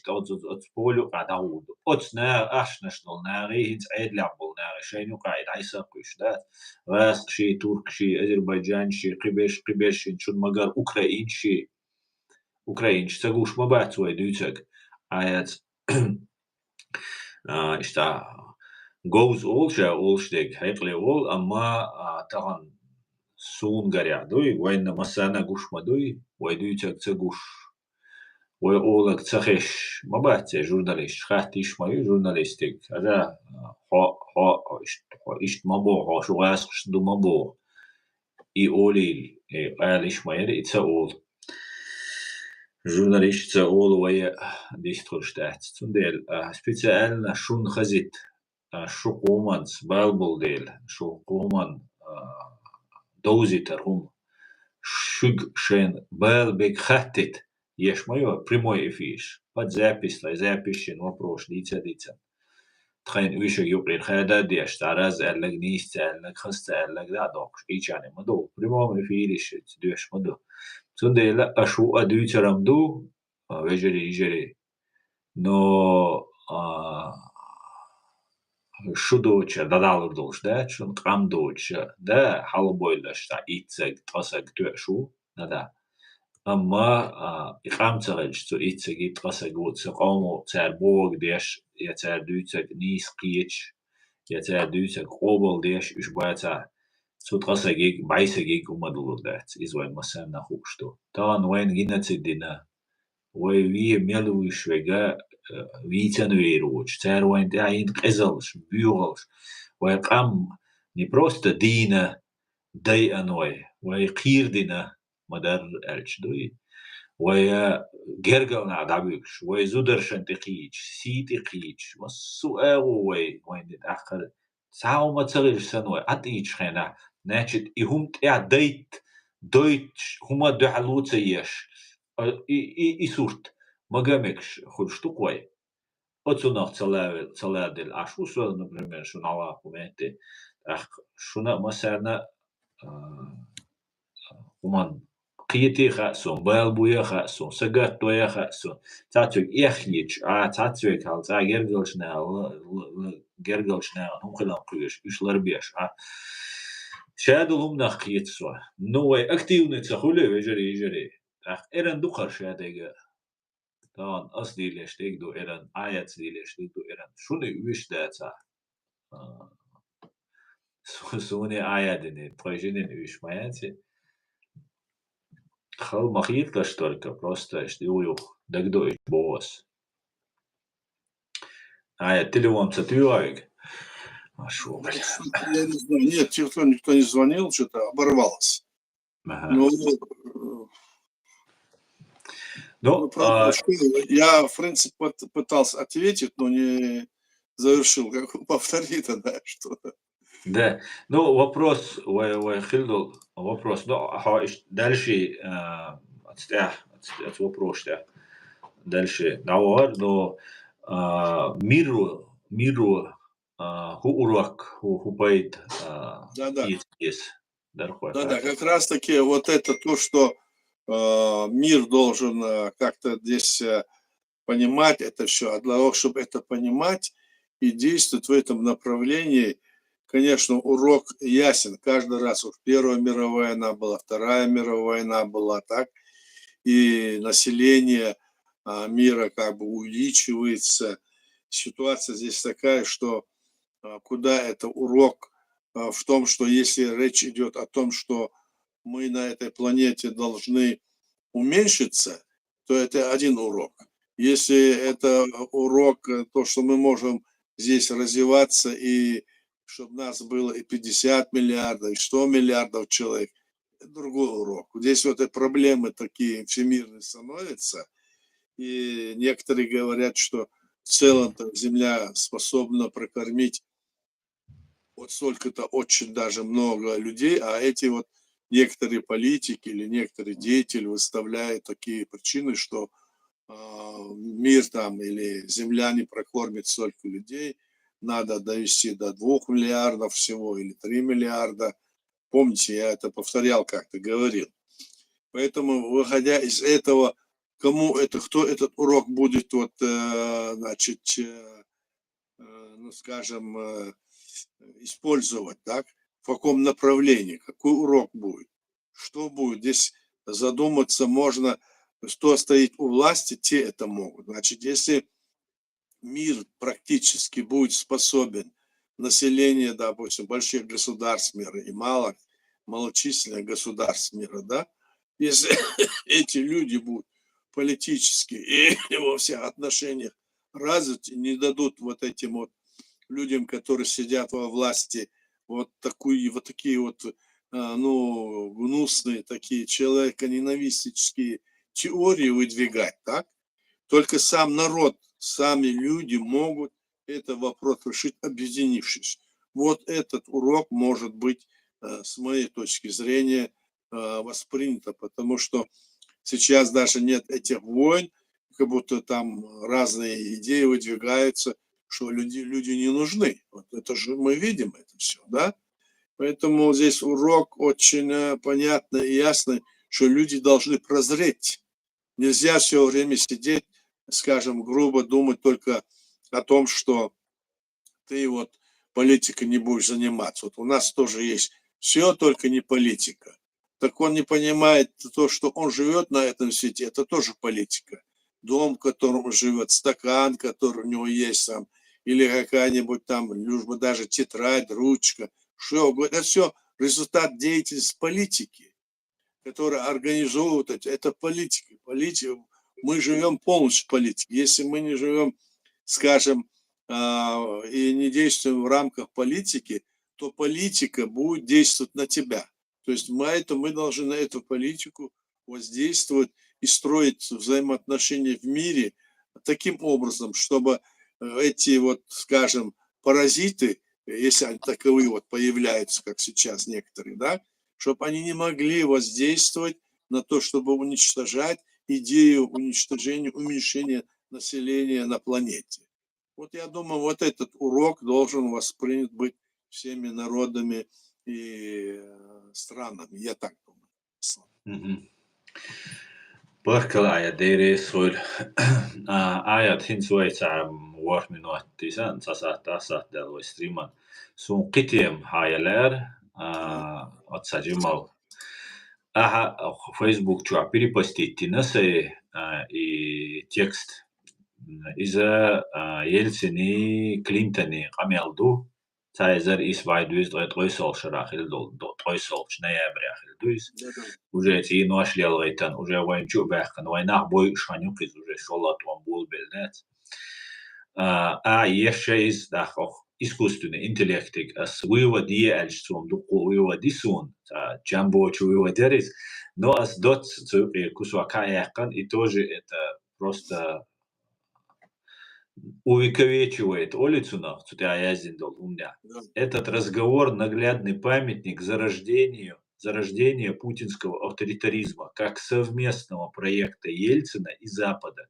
от полю кадауд. Отсна аш нашнал нари, хинц айд лябл нари, шайну кайд, айса куш, да? Рас ши, турк ши, Азербайджан ши, قبش شون مگر اوکراین شی سگوش ما بعد توی دوچک آیت işte goes all штег هيقلي all أما طبعا سون قريع دوي وين مسانا قوش مدوي ويدوچك تسقوش ويقولك تسخش ما بعد جورناليست خاتيش مايو جورناليستيك هذا إشت مبوع شو غاسش دو مبوع إيوليل قاليش ما يري تسأول журналист تسأول ويا ديستور شتات تنديل سبيциально شون خزيت شو قومانس بالبول ديل شو قومان دوزيتر هم شوج شين бал бек хаттит еш моё прямой эфир под записшин вопрос дица تخين ويشو يقرين خادا ديش تعرز قالك نيس قالك خست قالك لا دوكش إيش يعني مدو بريمو مفيريش تدوش مدو تندي لا أشو أدوي ترمدو ويجري но شو دوتش دادالر دوش ده شون قام دوتش ده حال بويلش تا إيتسق تاسق توشو ندا أما إقام تغلش تو إيتسق تاسق وتسق قامو تار بوغ ديش يتار دوتسق نيس قيتش يتار دوتسق قوبل ديش إش باتا تو تاسق بايسق ومدلور ده إزوين مثلا نخوشتو تان وين جينت الدنا وي ميلوش وجا витянуируч, царвайн дайн qizilsh, бюgelsh, вай qam не просто дина дай аной, вай qirdina madar elchdui, вай gergalna dabuksh, вай zudarshan tiqich, si tiqich, والسؤال وين نتأخر ساو ما تصيرش سنوي أتيش خنا ناتشت إهم تيا دايت هما دحلوت سيش إي صورت ما جامكش خلشتو قوي أتصنع تلاعدل عشو سؤال نبرمج شو نوع قومتي شو مثلا ومن قيتي خاسون بالبويا خاسون سجات تويا خاسون تاتوك إخيج تاتوك هل تا جرجلش نال هم خلنا قيش إيش لربيش شادلهم نقيت سوا نوع أكتيف نتسخله يجري إيران دخر شاديجا طبعا أصلي ليش تيجدو إيران آيات ليش تيجدو إيران شو نيوش داتا سوني آيات إني تراجعين نيوش ما ينتي خل مخيط كشتركة просто يو دقدو إيش بوس آيات تلوام تتوياك شو Я не знаю, нет, телефон никто не звонил, что-то оборвалось. Я, в принципе, пытался ответить, но не завершил. Повтори тогда что-то. Да, ну вопрос, Хильдл, вопрос, ну, дальше, от вопрос, дальше, но миру, ху урок, ху пайт, Да. есть. Да, как раз таки вот это то, что мир должен как-то здесь понимать это все. А для того, чтобы это понимать и действовать в этом направлении, конечно, урок ясен. Каждый раз уж Первая мировая война была, Вторая мировая война была, так, и население мира как бы увеличивается. Ситуация здесь такая, что куда это урок в том, что если речь идет о том, что мы на этой планете должны уменьшиться, то это один урок. Если это урок, то, что мы можем здесь развиваться, и чтобы нас было и 50 миллиардов, и 100 миллиардов человек, это другой урок. Здесь вот эти проблемы такие всемирные становятся, и некоторые говорят, что в целом Земля способна прокормить вот столько-то очень даже много людей, а эти вот некоторые политики или некоторые деятели выставляют такие причины, что мир там или земля не прокормит столько людей, надо довести до 2 миллиардов всего или 3 миллиарда. Помните, я это повторял как-то, говорил. Поэтому, выходя из этого, кто этот урок будет, вот, значит, ну, скажем, использовать, так, в каком направлении, какой урок будет, что будет. Здесь задуматься можно, что стоит у власти, те это могут. Значит, если мир практически будет способен, население, допустим, больших государств мира и малочисленных государств мира, да, если эти люди будут политически и во всех отношениях развиты, не дадут вот этим вот людям, которые сидят во власти, вот такие вот, ну, гнусные такие человеконенавистнические теории выдвигать, так? Только сам народ, сами люди могут этот вопрос решить, объединившись. Вот этот урок может быть, с моей точки зрения, воспринято, потому что сейчас даже нет этих войн, как будто там разные идеи выдвигаются, что люди не нужны. Вот это же мы видим это все, да? Поэтому здесь урок очень понятный и ясный, что люди должны прозреть. Нельзя все время сидеть, скажем, грубо думать только о том, что ты вот политикой не будешь заниматься. Вот у нас тоже есть все, только не политика. Так он не понимает то, что он живет на этом свете, это тоже политика. Дом, в котором он живет, стакан, который у него есть там, или какая-нибудь там, лишь бы даже тетрадь, ручка, что это все результат деятельности политики, которая организовывает это политика. Политика. Мы живем полностью в политике. Если мы не живем, скажем, и не действуем в рамках политики, то политика будет действовать на тебя. То есть мы должны на эту политику воздействовать и строить взаимоотношения в мире таким образом, чтобы эти вот, скажем, паразиты, если они таковые вот появляются, как сейчас некоторые, да, чтобы они не могли воздействовать на то, чтобы уничтожать идею уничтожения, уменьшения населения на планете. Вот я думаю, вот этот урок должен воспринят быть всеми народами и странами. Я так думаю. Barkala ja dere soil ajat hinsuitsa warminuattisan tasahtasah voi streaman sun qitiem hayaler отсаджимал. Ага, Facebook чуа перепостить насы и текст из-за Ельцини Клинтони камелду цайзер из вайдуис тойсол шарахил до тойсол в ноябре ахилдуис уже эти ноашлял вайтан уже вайнчу бахкан вайнах бой шанюкиз уже шолат он был белнет еще из дахох искусственный интеллект с выводи альцум дуку выводи сун джамбо чу выводерис но as дот кусуака яхкан и тоже это просто увековечивает Олицуна, этот разговор наглядный памятник зарождения путинского авторитаризма как совместного проекта Ельцина и Запада.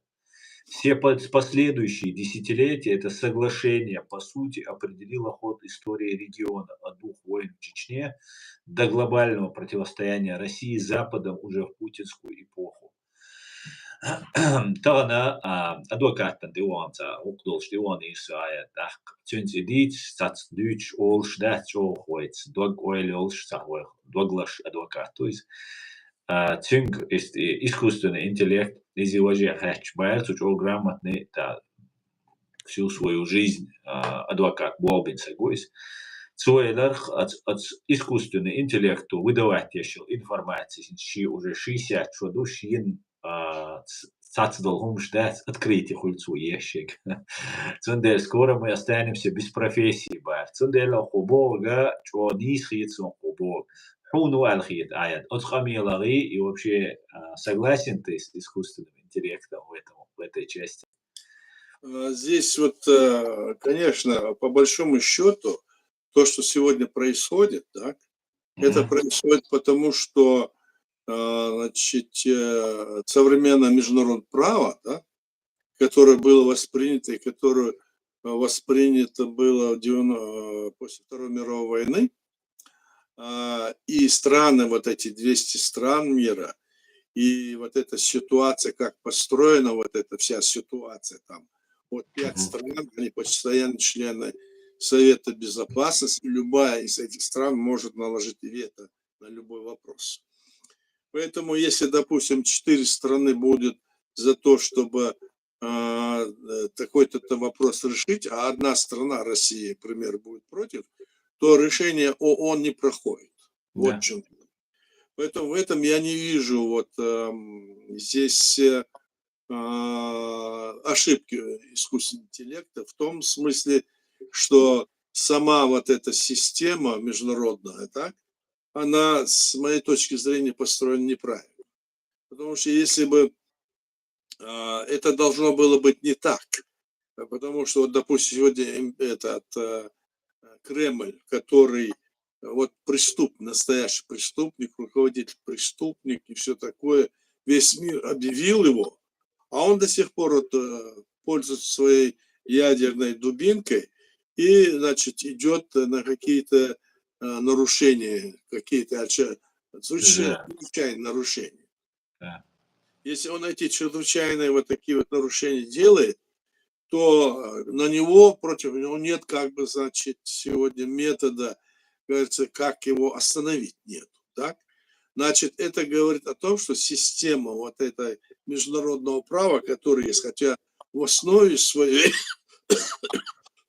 Все последующие десятилетия это соглашение, по сути, определило ход истории региона от двух войн в Чечне до глобального противостояния России с Западом уже в путинскую эпоху. Tana advokaten duansa ukdolsh duani saja dak tuns edit sats Deutsch olsh dat hoits dog oil olsh sahwe doglash advokatuis. Tünk ist искусственный интеллект из его же hatchback, уч грамотный та всю свою жизнь адвокат Болбинса гуис. Cilvēki ar искусственный интеллекту выдавать еще информацию, ши уже 60 году шин сацдалгум ждать открытие хульцу ящик. Цундель скоро мы останемся без профессии бар. Цундель хубога, чё нис хитсон хубог. Хуну алхит аят. Отхамилаги и вообще согласен ты с искусственным интеллектом в этой части? Здесь вот, конечно, по большому счету, то, что сегодня происходит, так, это происходит потому, что значит, современное международное право, да, которое было воспринято и которое воспринято было после Второй мировой войны, и страны, вот эти 200 стран мира, и вот эта ситуация, как построена вот эта вся ситуация там, вот 5 стран, они постоянно члены Совета Безопасности, и любая из этих стран может наложить вето на любой вопрос. Поэтому, если, допустим, 4 страны будут за то, чтобы такой-то вопрос решить, а одна страна, Россия, например, будет против, то решение ООН не проходит. Вот в чем. Поэтому в этом я не вижу вот здесь ошибки искусственного интеллекта в том смысле, что сама вот эта система международная, так, она, с моей точки зрения, построена неправильно. Потому что если бы это должно было быть не так, потому что, вот, допустим, сегодня этот Кремль, который вот преступник, настоящий преступник, руководитель преступник и все такое, весь мир объявил его, а он до сих пор вот, пользуется своей ядерной дубинкой и, значит, идет на какие-то нарушения, какие-то чрезвычайные нарушения. Если он эти чрезвычайные вот такие вот нарушения делает, то на него, против него нет, как бы, значит, сегодня метода, говорится, как его остановить нет. Так? Значит, это говорит о том, что система вот этой международного права, которая есть, хотя в основе своей,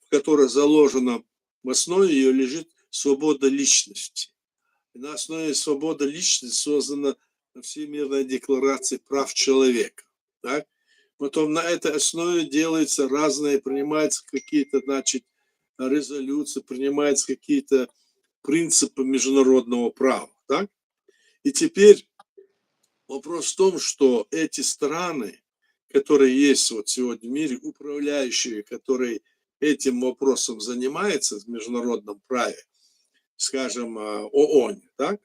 которая заложена в основе ее лежит свобода личности. И на основе свободы личности создана Всемирная декларация прав человека. Так? Потом на этой основе делаются разные, принимаются какие-то, значит, резолюции, принимаются какие-то принципы международного права. Так? И теперь вопрос в том, что эти страны, которые есть вот сегодня в мире, управляющие, которые этим вопросом занимаются в международном праве, скажем, ООН, так?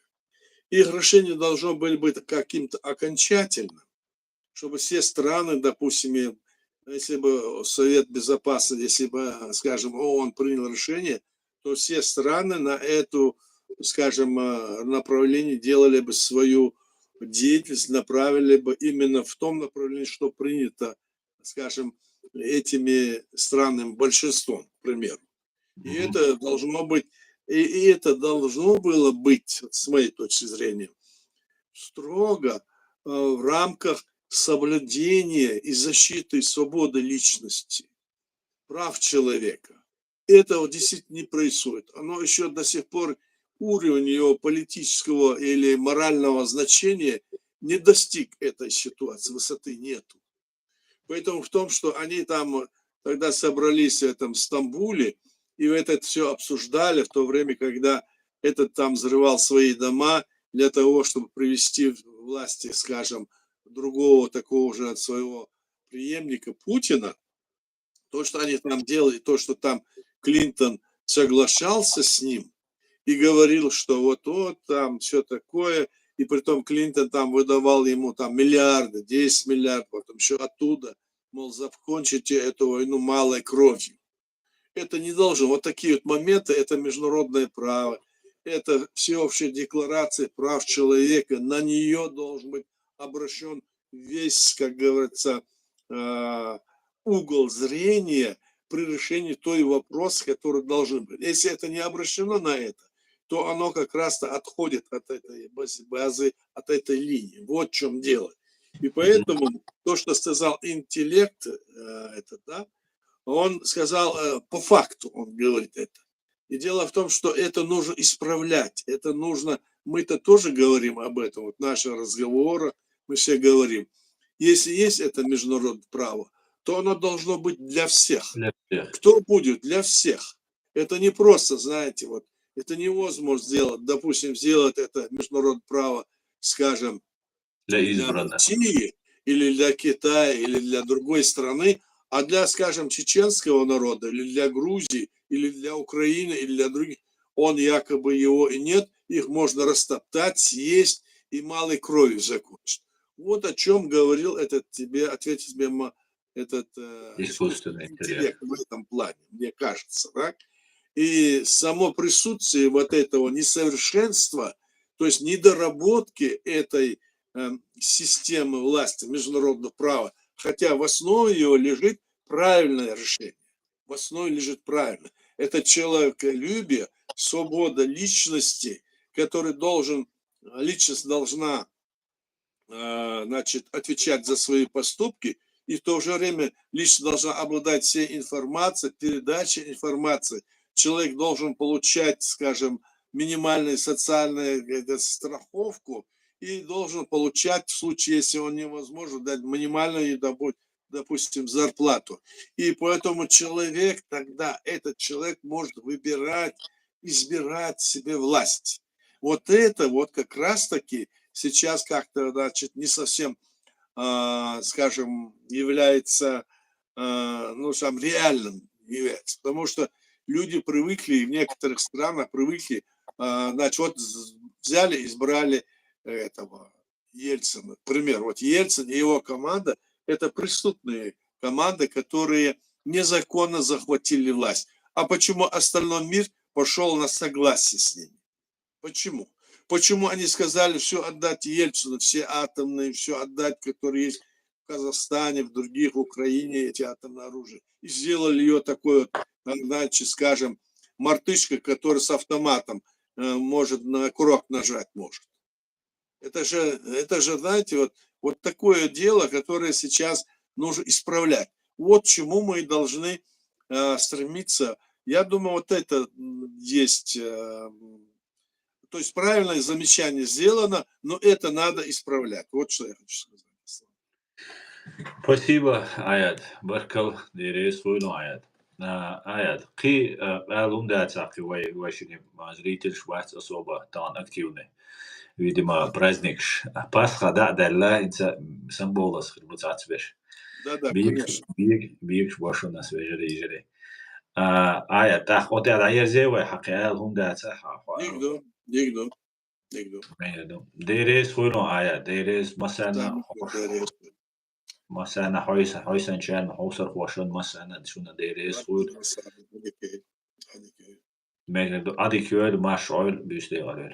Их решение должно быть каким-то окончательным, чтобы все страны, допустим, если бы Совет Безопасности, если бы, скажем, ООН принял решение, то все страны на эту, скажем, направление делали бы свою деятельность, направили бы именно в том направлении, что принято, скажем, этими странами большинством, к примеру. И это должно быть, и это должно было быть, с моей точки зрения, строго в рамках соблюдения и защиты свободы личности, прав человека. Этого действительно не происходит. Оно еще до сих пор уровень его политического или морального значения не достиг этой ситуации, высоты нету. Поэтому в том, что они там тогда собрались в этом Стамбуле и это все обсуждали в то время, когда этот там взрывал свои дома для того, чтобы привести в власти, скажем, другого такого же от своего преемника Путина, то, что они там делали, то, что там Клинтон соглашался с ним и говорил, что вот там все такое, и притом Клинтон там выдавал ему там миллиарды, 10 миллиардов, потом еще оттуда мол, закончите эту войну малой кровью. Это не должно. Вот такие вот моменты, это международное право, это всеобщая декларация прав человека, на нее должен быть обращен весь, как говорится, угол зрения при решении той вопроса, который должен быть. Если это не обращено на это, то оно как раз-то отходит от этой базы, от этой линии. Вот в чем дело. И поэтому то, что сказал интеллект, это, да, он сказал по факту, он говорит это. И дело в том, что это нужно исправлять, это нужно, мы-то тоже говорим об этом, вот наши разговоры, мы все говорим, если есть это международное право, то оно должно быть для всех. Для всех. Кто будет? Для всех. Это не просто, знаете, вот, это невозможно сделать, допустим, сделать это международное право, скажем, Для для избранных. России или для Китая или для другой страны, а для, скажем, чеченского народа или для Грузии или для Украины или для других, он якобы его и нет, их можно растоптать, съесть и малой кровью закончить. Вот о чем говорил этот тебе, ответил тебе этот Искусственный интеллект. в этом плане, мне кажется, да? И само присутствие вот этого несовершенства, то есть недоработки этой системы власти, международного права, хотя в основе его лежит правильное решение. В основе лежит правильно. Это человеколюбие, свобода личности, который должен, личность должна, значит, отвечать за свои поступки, и в то же время личность должна обладать всей информацией, передачей информации. Человек должен получать, скажем, минимальную социальную страховку, и должен получать, в случае, если он невозможно, дать минимальную, допустим, зарплату. И поэтому человек тогда, этот человек может выбирать, избирать себе власть. Вот это вот как раз-таки сейчас как-то, значит, не совсем, скажем, является, ну, сам реальным является. Потому что люди привыкли, в некоторых странах привыкли, значит, вот взяли, избрали этого Ельцина. Пример, вот Ельцин и его команда – это преступные команды, которые незаконно захватили власть. А почему остальной мир пошел на согласие с ними? Почему? Почему они сказали все отдать Ельцину, все атомные, все отдать, которые есть в Казахстане, в других, в Украине, эти атомные оружия. И сделали ее такой вот, значит, скажем, мартышкой, который с автоматом может на курок нажать может. Это же, знаете, вот такое дело, которое сейчас нужно исправлять. Вот к чему мы должны стремиться. Я думаю, вот это есть, то есть правильное замечание сделано, но это надо исправлять. Вот что я хочу сказать. Спасибо, Аят. Баркал, дерес хуйну, Аят. Аят, ки алундацаки вашини зритель швац особо тан активный. Видимо, праздник Пасха, да, дала, это символос, хрбуцацвеш. Да, Биг, конечно. биг, вашу на свежере. Аят, так, вот это я зевай, хаки алундацаха. Нигде. Дерес хуйну, Аят, дерес масана. Masana hoysan chan hosar khwashan masana shuna deres khud meg adi köl mash oil büste galer